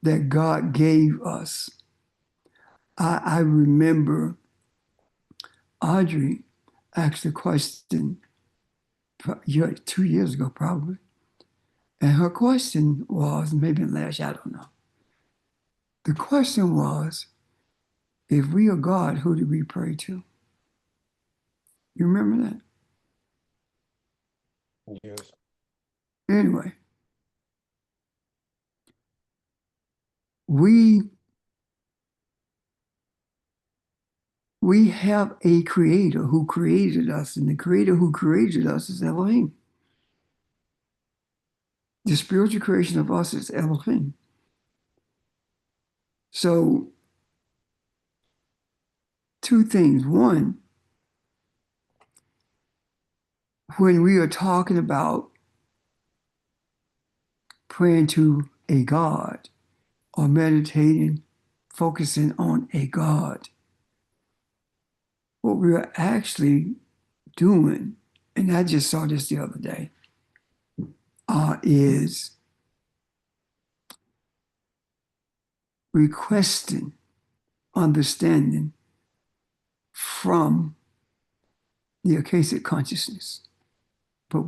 that God gave us, I remember Audrey asked a question 2 years ago, probably. And her question was, maybe last year, I don't know. The question was, if we are God, who do we pray to? You remember that? Yes. Anyway, we have a creator who created us, and the creator who created us is Elohim. The spiritual creation of us is Elohim. So, two things. One, when we are talking about praying to a God or meditating, focusing on a God, what we are actually doing, and I just saw this the other day, is requesting understanding from the Akashic consciousness. But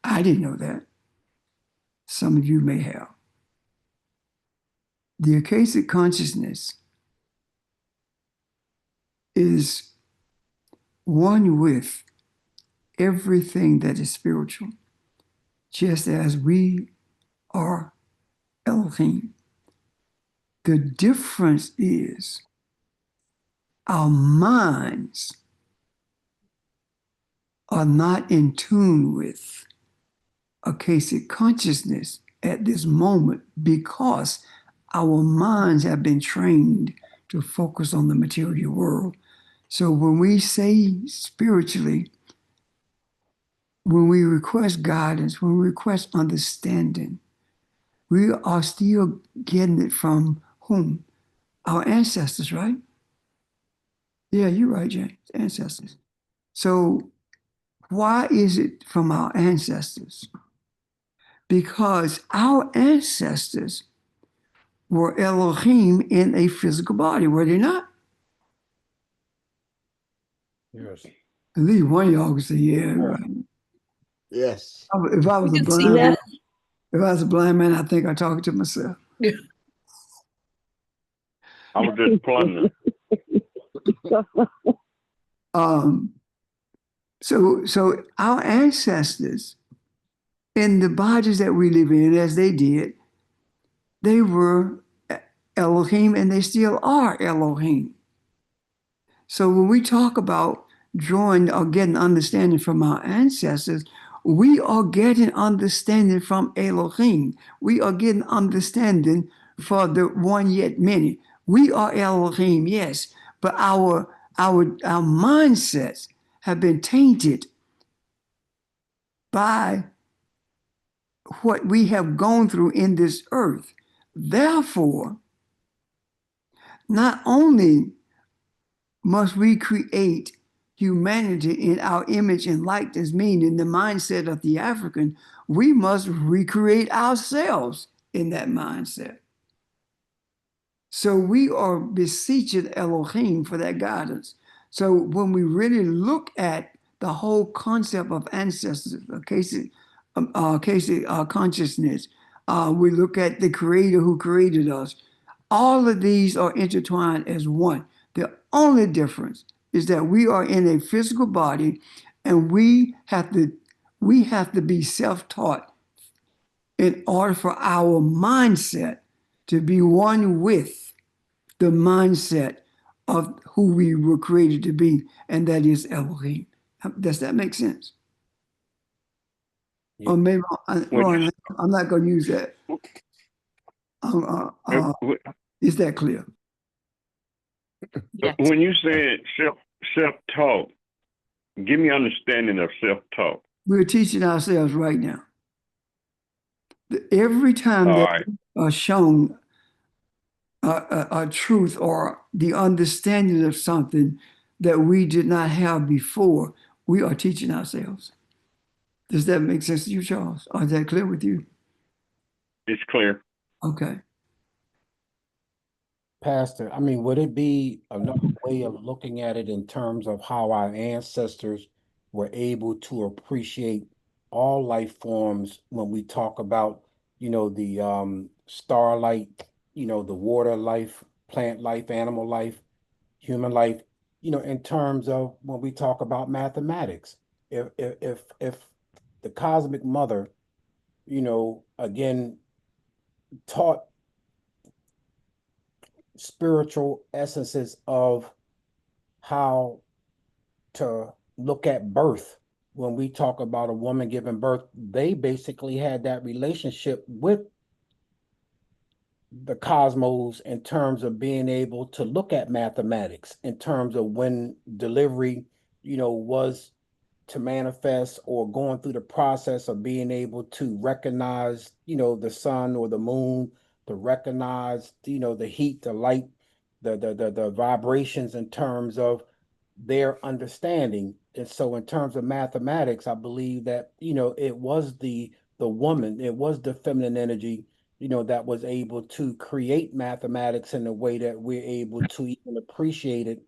I didn't know that. Some of you may have. The Akashic consciousness is one with everything that is spiritual, just as we are Elohim. The difference is our minds are not in tune with a Akashic consciousness at this moment because our minds have been trained to focus on the material world. So when we say spiritually, when we request guidance, when we request understanding, we are still getting it from whom? Our ancestors, right? Yeah, you're right, James. Ancestors. So why is it from our ancestors? Because our ancestors were Elohim in a physical body, were they not? Yes. At least one of y'all could say, yeah, right. Yes. If I was We a can see blind man, that. if I was a blind man, I think I'm talking to myself. I was just plundering. Um, so our ancestors in the bodies that we live in, as they did, they were Elohim and they still are Elohim. So when we talk about drawing or getting understanding from our ancestors, we are getting understanding from Elohim. We are getting understanding for the one yet many. We are Elohim, yes, but our mindsets have been tainted by what we have gone through in this earth. Therefore, not only must we create humanity in our image and likeness, meaning the mindset of the African, we must recreate ourselves in that mindset. So we are beseeching Elohim for that guidance. So when we really look at the whole concept of ancestors, consciousness, we look at the Creator who created us. All of these are intertwined as one. The only difference is that we are in a physical body, and we have to be self-taught in order for our mindset to be one with the mindset of who we were created to be, and that is Elohim. Does that make sense? Yeah. Or maybe, When Ron, I'm not going to use that. Is that clear? Yes. when you said self-taught, give me understanding of self-taught. We're teaching ourselves right now. Every time All that right. we are shown a truth or the understanding of something that we did not have before, we are teaching ourselves. Does that make sense to you, Charles? Or is that clear with you? It's clear. Okay. Pastor, I mean, would it be another way of looking at it in terms of how our ancestors were able to appreciate all life forms when we talk about, the starlight, the water life, plant life, animal life, human life, in terms of when we talk about mathematics. If the cosmic mother, again, taught spiritual essences of how to look at birth. When we talk about a woman giving birth, they basically had that relationship with the cosmos in terms of being able to look at mathematics, in terms of when delivery, was to manifest, or going through the process of being able to recognize, the sun or the moon, to recognize, the heat, the light, the vibrations in terms of their understanding. And so in terms of mathematics, I believe that, it was the woman, it was the feminine energy, that was able to create mathematics in a way that we're able to even appreciate it,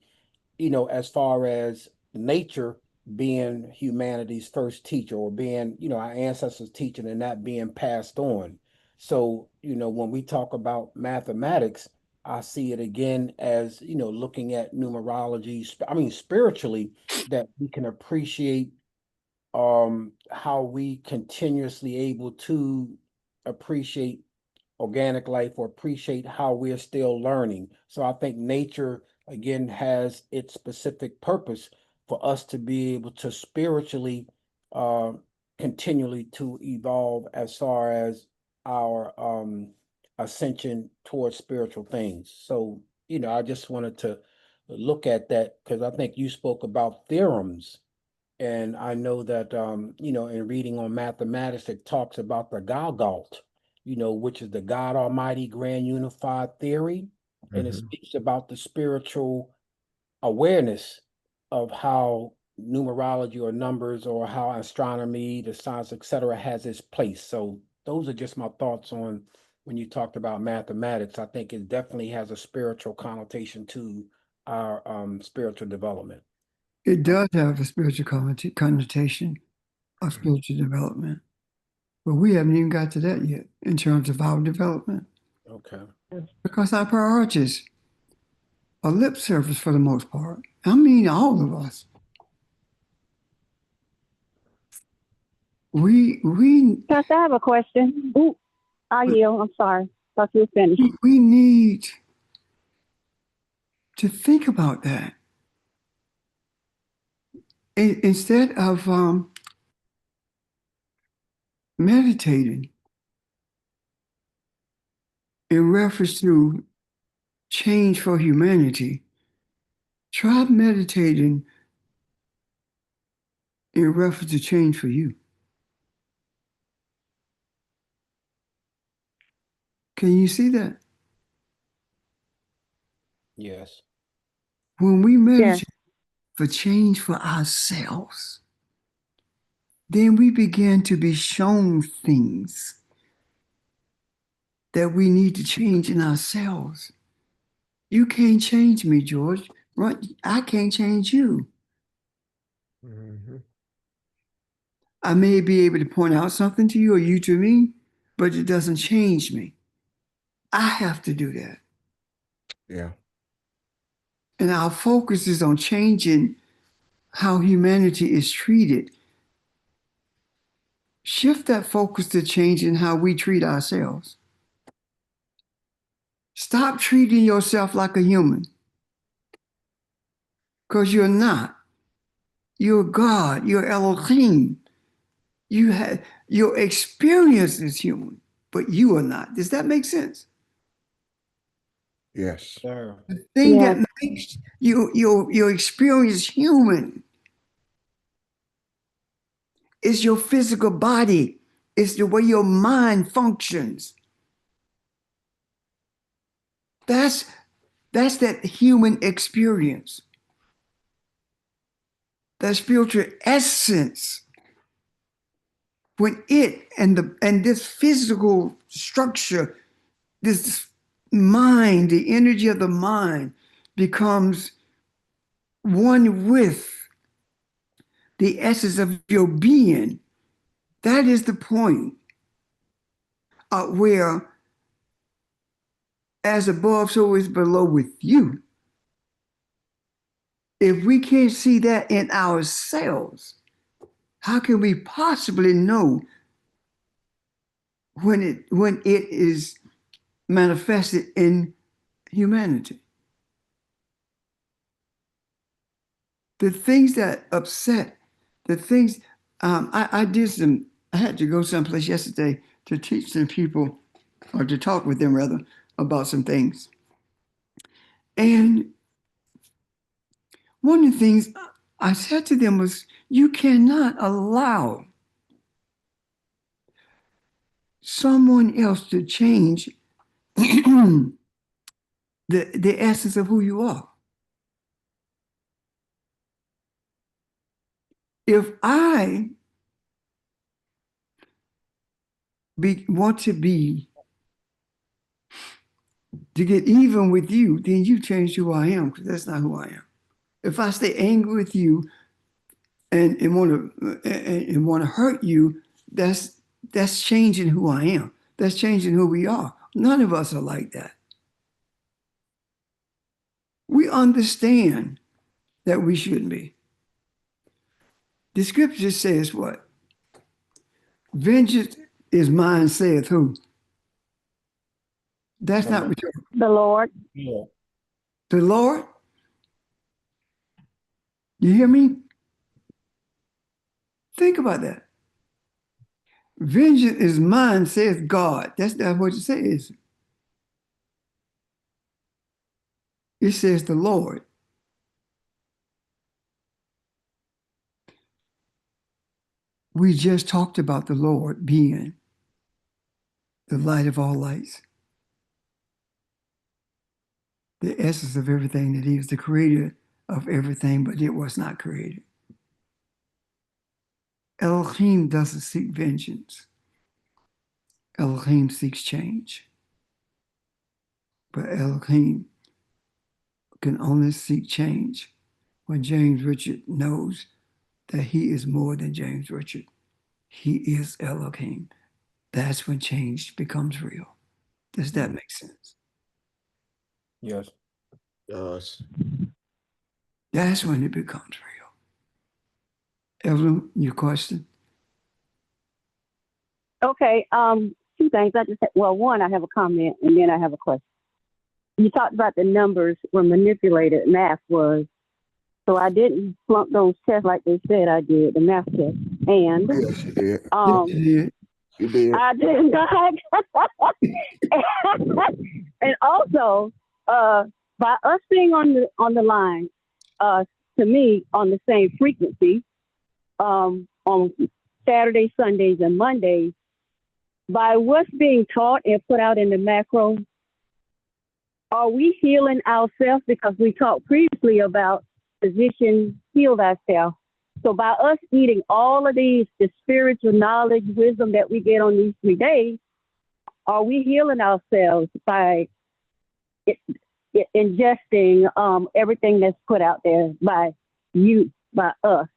as far as nature being humanity's first teacher, or being, our ancestors' teaching, and that being passed on. So, when we talk about mathematics, I see it again as, looking at numerology, spiritually, that we can appreciate how we continuously able to appreciate organic life, or appreciate how we're still learning. So I think nature again has its specific purpose for us to be able to spiritually continually to evolve as far as our ascension towards spiritual things. So, I just wanted to look at that because I think you spoke about theorems. And I know that, in reading on mathematics, it talks about the Golgalt, which is the God Almighty Grand Unified Theory. And it Mhm. speaks about the spiritual awareness of how numerology or numbers or how astronomy, the science, etc., has its place. So those are just my thoughts on when you talked about mathematics. I think it definitely has a spiritual connotation to our spiritual development. It does have a spiritual connotation of Mm. spiritual development, but we haven't even got to that yet in terms of our development Okay. because our priorities are lip service for the most part. I mean, all of us. We Pastor, I have a question. Ooh, I yield. I'm sorry. Thought you were finished. we need to think about that instead of meditating in reference to change for humanity. Try meditating in reference to change for you. Can you see that? Yes. When we Yes. meditate for change for ourselves, then we begin to be shown things that we need to change in ourselves. You can't change me, George. Right? I can't change you. Mhm. I may be able to point out something to you or you to me, but it doesn't change me. I have to do that. Yeah. And our focus is on changing how humanity is treated. Shift that focus to changing how we treat ourselves. Stop treating yourself like a human because you're not. You're God, you're Elohim. You have your experience is human, but you are not. Does that make sense? Yes. Sir. The thing Yes. that makes your experience human is your physical body. It's the way your mind functions. That's that human experience. That spiritual essence. When it and this physical structure, this mind, the energy of the mind becomes one with the essence of your being. That is the point where as above, so is below with you. If we can't see that in ourselves, how can we possibly know when it is manifested in humanity? The things that upset, the things I had to go someplace yesterday to teach some people or to talk with them rather about some things. And one of the things I said to them was, you cannot allow someone else to change the essence of who you are. If I want to get even with you, then you change who I am because that's not who I am. If I stay angry with you and want to hurt you, that's changing who I am. That's changing who we are. None of us are like that. We understand that we shouldn't be. The scripture says what? Vengeance is mine, saith who? That's not what The Lord. Yeah. the Lord. You hear me? Think about that. Vengeance is mine, says God. That's not what it says. It says the Lord. We just talked about the Lord being the light of all lights, the essence of everything, that he is the creator of everything, but it was not created. Elohim doesn't seek vengeance. Elohim seeks change. But Elohim can only seek change when James Richard knows that he is more than James Richard. He is Elohim. That's when change becomes real. Does that make sense? Yes. Yes. That's when it becomes real. Evelyn, your question? Okay, two things. One, I have a comment, and then I have a question. You talked about the numbers were manipulated, math was. So I didn't flunk those tests like they said I did, the math test. And Yes, you did. Yes, you did. You did. I did not. And also, by us being on the line, to me, on the same frequency, on Saturdays, Sundays, and Mondays, by what's being taught and put out in the macro, are we healing ourselves? Because we talked previously about physician heal thyself. So by us eating all of these, the spiritual knowledge, wisdom that we get on these 3 days, are we healing ourselves by ingesting everything that's put out there by us?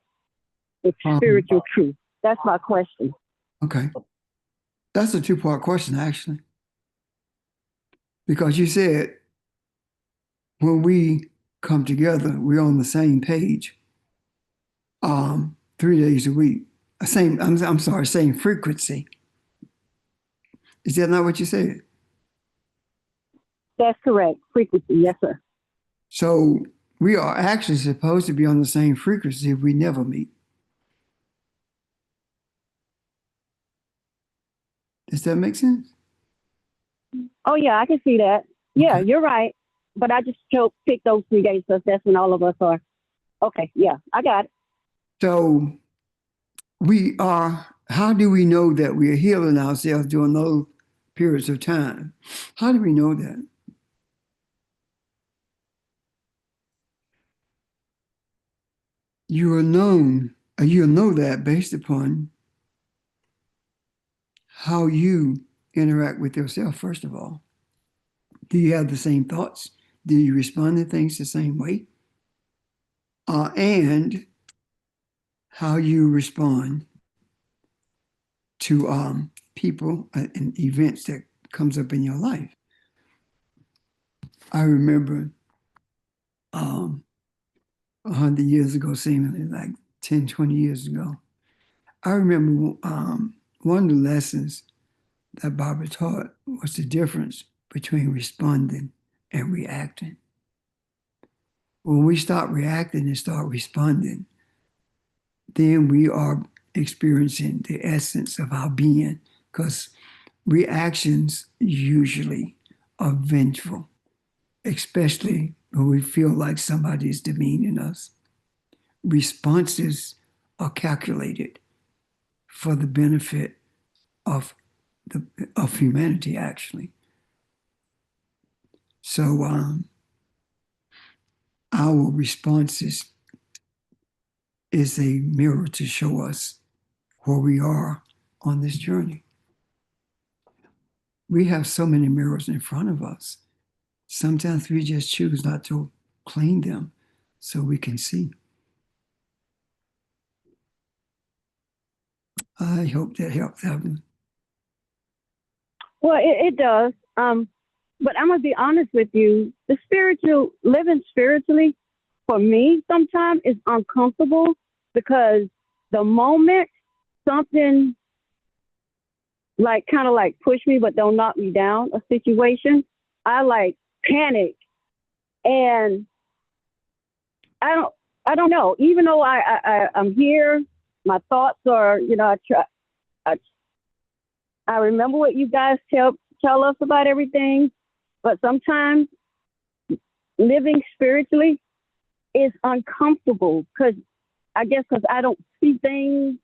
It's spiritual truth. That's my question. Okay. That's a two-part question, actually. Because you said when we come together, we're on the same page 3 days a week. I'm sorry, same frequency. Is that not what you said? That's correct. Frequency. Yes, sir. So we are actually supposed to be on the same frequency if we never meet. Does that make sense? Oh, yeah, I can see that. Yeah, Okay. you're right. But I just picked those 3 days because that's when all of us are. Okay, yeah, I got it. So how do we know that we are healing ourselves during those periods of time? How do we know that? You'll know that based upon how you interact with yourself, first of all. Do you have the same thoughts? Do you respond to things the same way? And how you respond to people and events that comes up in your life. I remember 100 years ago, seemingly like 10, 20 years ago, I remember one of the lessons that Barbara taught was the difference between responding and reacting. When we start reacting and start responding, then we are experiencing the essence of our being, because reactions usually are vengeful, especially when we feel like somebody is demeaning us. Responses are calculated for the benefit of humanity, actually. So our responses is a mirror to show us where we are on this journey. We have so many mirrors in front of us. Sometimes we just choose not to clean them so we can see. I hope that helps, Evelyn. Well, it does. But I'm going to be honest with you. Living spiritually, for me, sometimes is uncomfortable because the moment something kind of push me but don't knock me down, a situation, I panic. And I I don't know. Even though I'm here, my thoughts are, I remember what you guys tell us about everything, but sometimes living spiritually is uncomfortable because I don't see things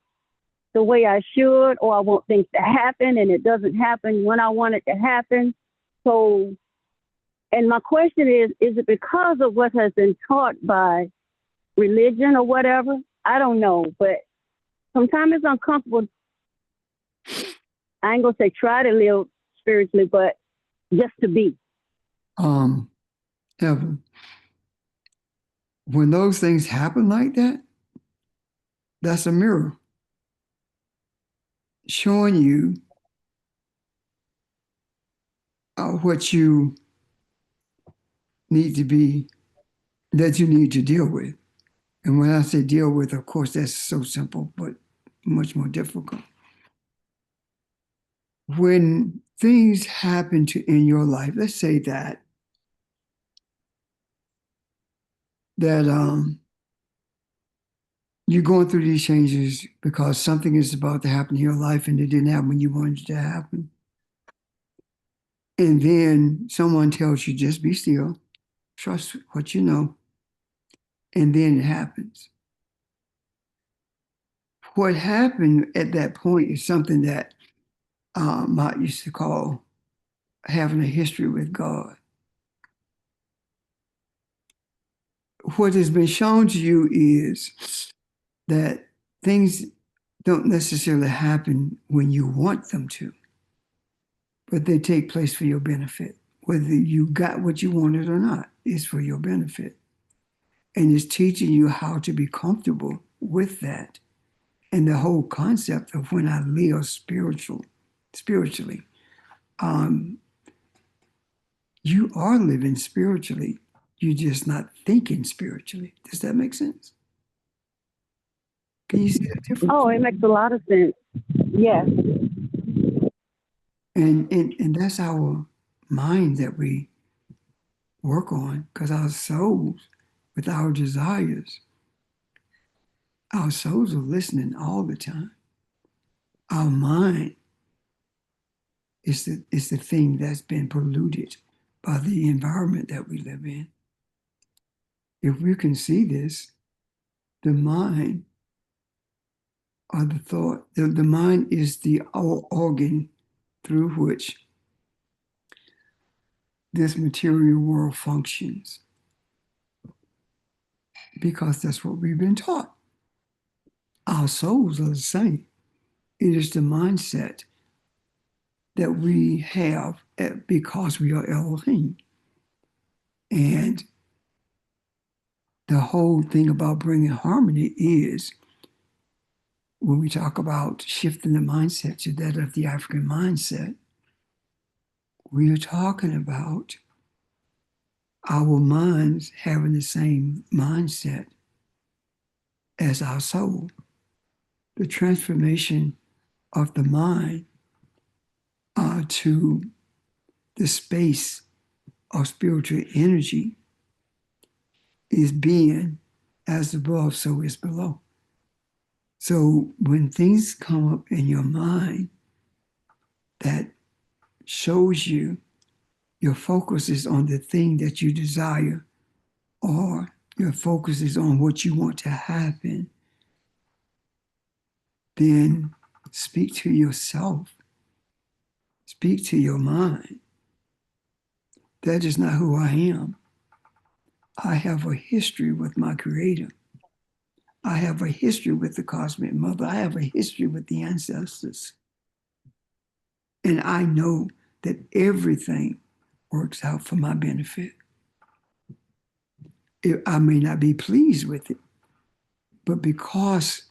the way I should, or I want things to happen and it doesn't happen when I want it to happen. So, and my question is it because of what has been taught by religion or whatever? I don't know, but sometimes it's uncomfortable. I ain't gonna say try to live spiritually, but just to be. Evan, when those things happen like that, that's a mirror showing you what you need to be, that you need to deal with. And when I say deal with, of course, that's so simple, but much more difficult. When things happen in your life, let's say that you're going through these changes because something is about to happen in your life and it didn't happen when you wanted it to happen. And then someone tells you, just be still, trust what you know, and then it happens. What happened at that point is something that Mott used to call having a history with God. What has been shown to you is that things don't necessarily happen when you want them to, but they take place for your benefit. Whether you got what you wanted or not, it's for your benefit. And it's teaching you how to be comfortable with that. And the whole concept of when I live spiritually, you are living spiritually. You're just not thinking spiritually. Does that make sense? Can you see the difference? Oh, it makes a lot of sense. Yes. And that's our mind that we work on, because our souls, with our desires, our souls are listening all the time. Our mind is the thing that's been polluted by the environment that we live in. If we can see this, the mind or the thought, the mind is the organ through which this material world functions, because that's what we've been taught. Our souls are the same. It is the mindset that we have because we are Elohim. And the whole thing about bringing harmony is when we talk about shifting the mindset to that of the African mindset, we are talking about our minds having the same mindset as our soul. The transformation of the mind to the space of spiritual energy is being as above, so is below. So when things come up in your mind that shows you your focus is on the thing that you desire, or your focus is on what you want to happen, then speak to yourself. Speak to your mind. That is not who I am. I have a history with my Creator. I have a history with the Cosmic Mother. I have a history with the ancestors. And I know that everything works out for my benefit. I may not be pleased with it, but because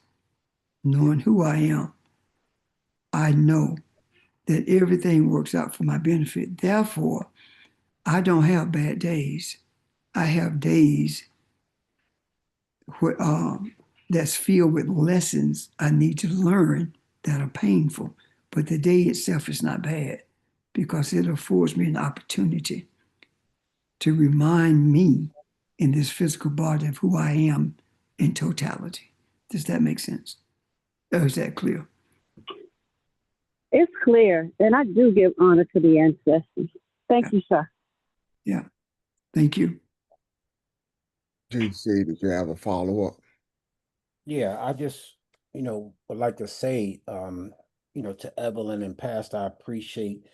knowing who I am, I know that everything works out for my benefit. Therefore, I don't have bad days. I have days that's filled with lessons I need to learn that are painful. But the day itself is not bad because it affords me an opportunity to remind me in this physical body of who I am in totality. Does that make sense? Or is that clear? It's clear, and I do give honor to the ancestors. Thank you, sir. Yeah. Thank you. GC, did you have a follow-up? Yeah, I just, would like to say, to Evelyn and Pastor, I appreciate,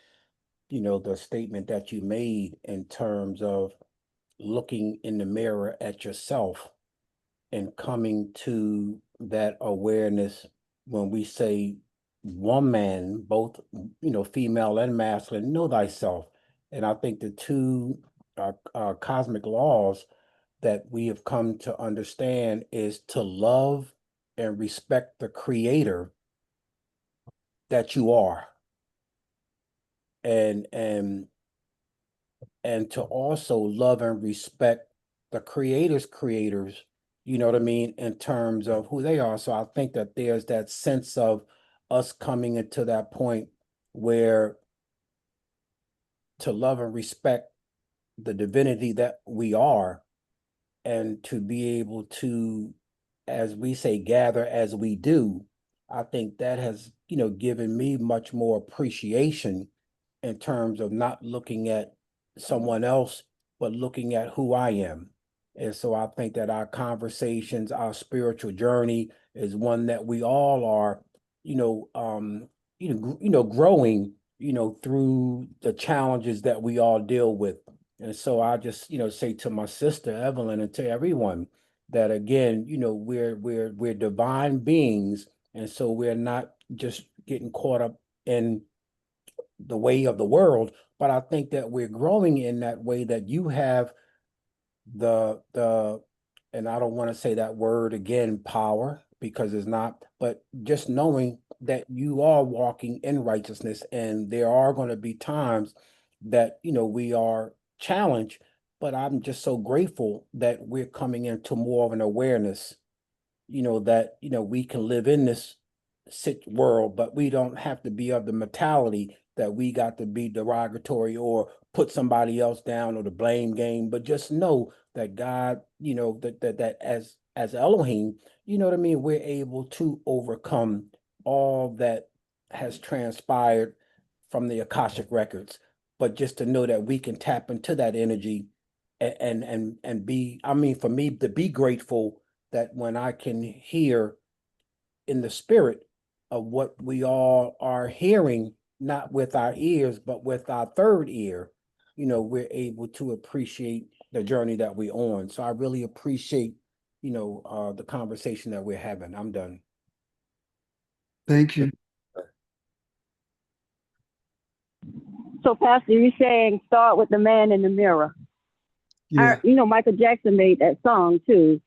the statement that you made in terms of looking in the mirror at yourself and coming to that awareness when we say one man, both, female and masculine, know thyself. And I think the two cosmic laws that we have come to understand is to love and respect the creator that you are. And to also love and respect the creator's creators, you know what I mean, in terms of who they are. So I think that there's that sense of us coming into that point where to love and respect the divinity that we are, and to be able to, as we say, gather as we do, I think that has, given me much more appreciation in terms of not looking at someone else, but looking at who I am. And so I think that our conversations, our spiritual journey is one that we all are, growing, through the challenges that we all deal with. And so I just, say to my sister Evelyn and to everyone that again, we're divine beings, and so we're not just getting caught up in the way of the world, but I think that we're growing in that way that you have the and I don't want to say that word again, power, because it's not, but just knowing that you are walking in righteousness, and there are going to be times that we are challenged, but I'm just so grateful that we're coming into more of an awareness, that we can live in this world, but we don't have to be of the mentality that we got to be derogatory or put somebody else down or the blame game, but just know that God, that as Elohim, you know what I mean, we're able to overcome all that has transpired from the Akashic records. But just to know that we can tap into that energy and be, I mean, for me to be grateful that when I can hear in the spirit of what we all are hearing, not with our ears, but with our third ear, we're able to appreciate the journey that we're on. So I really appreciate, the conversation that we're having. I'm done. Thank you. So, Pastor, you're saying start with the man in the mirror. Yeah. Michael Jackson made that song too.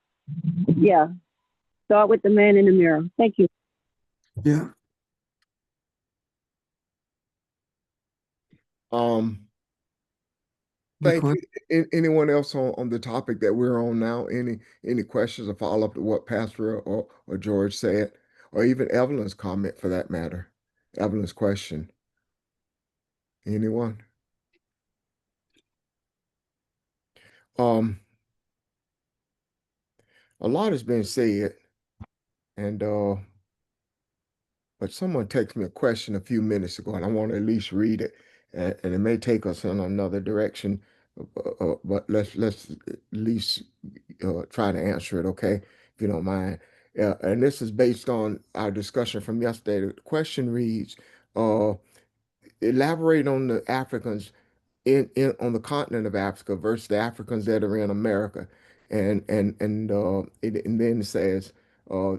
Yeah. Start with the man in the mirror. Thank you. Yeah. Thank you. Anyone else on the topic that we're on now? Any questions or follow up to what Pastor or George said, or even Evelyn's comment for that matter? Evelyn's question. Anyone? A lot has been said, and but someone texted me a question a few minutes ago, and I want to at least read it, and it may take us in another direction, but let's at least try to answer it, okay? If you don't mind. And this is based on our discussion from yesterday. The question reads, elaborate on the Africans in on the continent of Africa versus the Africans that are in America, and then it says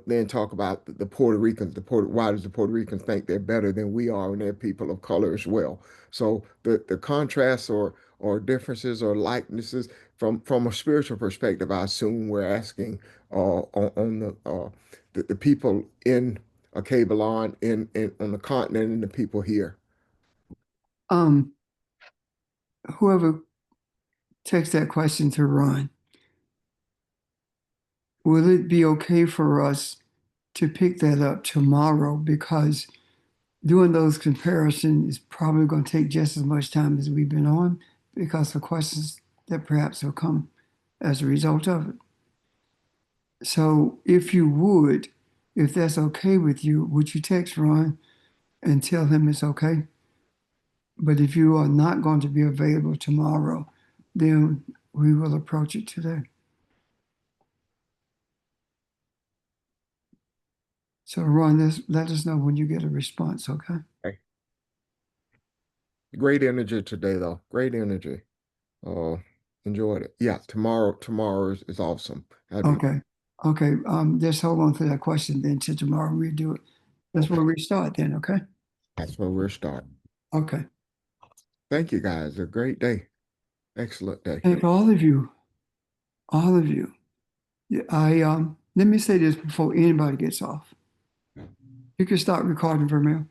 then talk about the Puerto Ricans. Why does the Puerto Ricans think they're better than we are, and they're people of color as well? So the contrasts or differences or likenesses from a spiritual perspective, I assume we're asking on the people in Babylon in on the continent and the people here. Whoever takes that question to Ron, will it be okay for us to pick that up tomorrow? Because doing those comparisons is probably going to take just as much time as we've been on, because of questions that perhaps will come as a result of it. So if you would, if that's okay with you, would you text Ron and tell him it's okay? But if you are not going to be available tomorrow, then we will approach it today. So Ron, let us know when you get a response, okay? Great energy today, though. Great energy. Enjoyed it. Yeah, tomorrow is awesome. Okay. Okay. Just hold on to that question then till tomorrow we do it. That's where we start then, okay? That's where we're starting. Okay. Thank you, guys. A great day. Excellent day. Thank all of you. All of you. Yeah, let me say this before anybody gets off. You can start recording, Vermeil.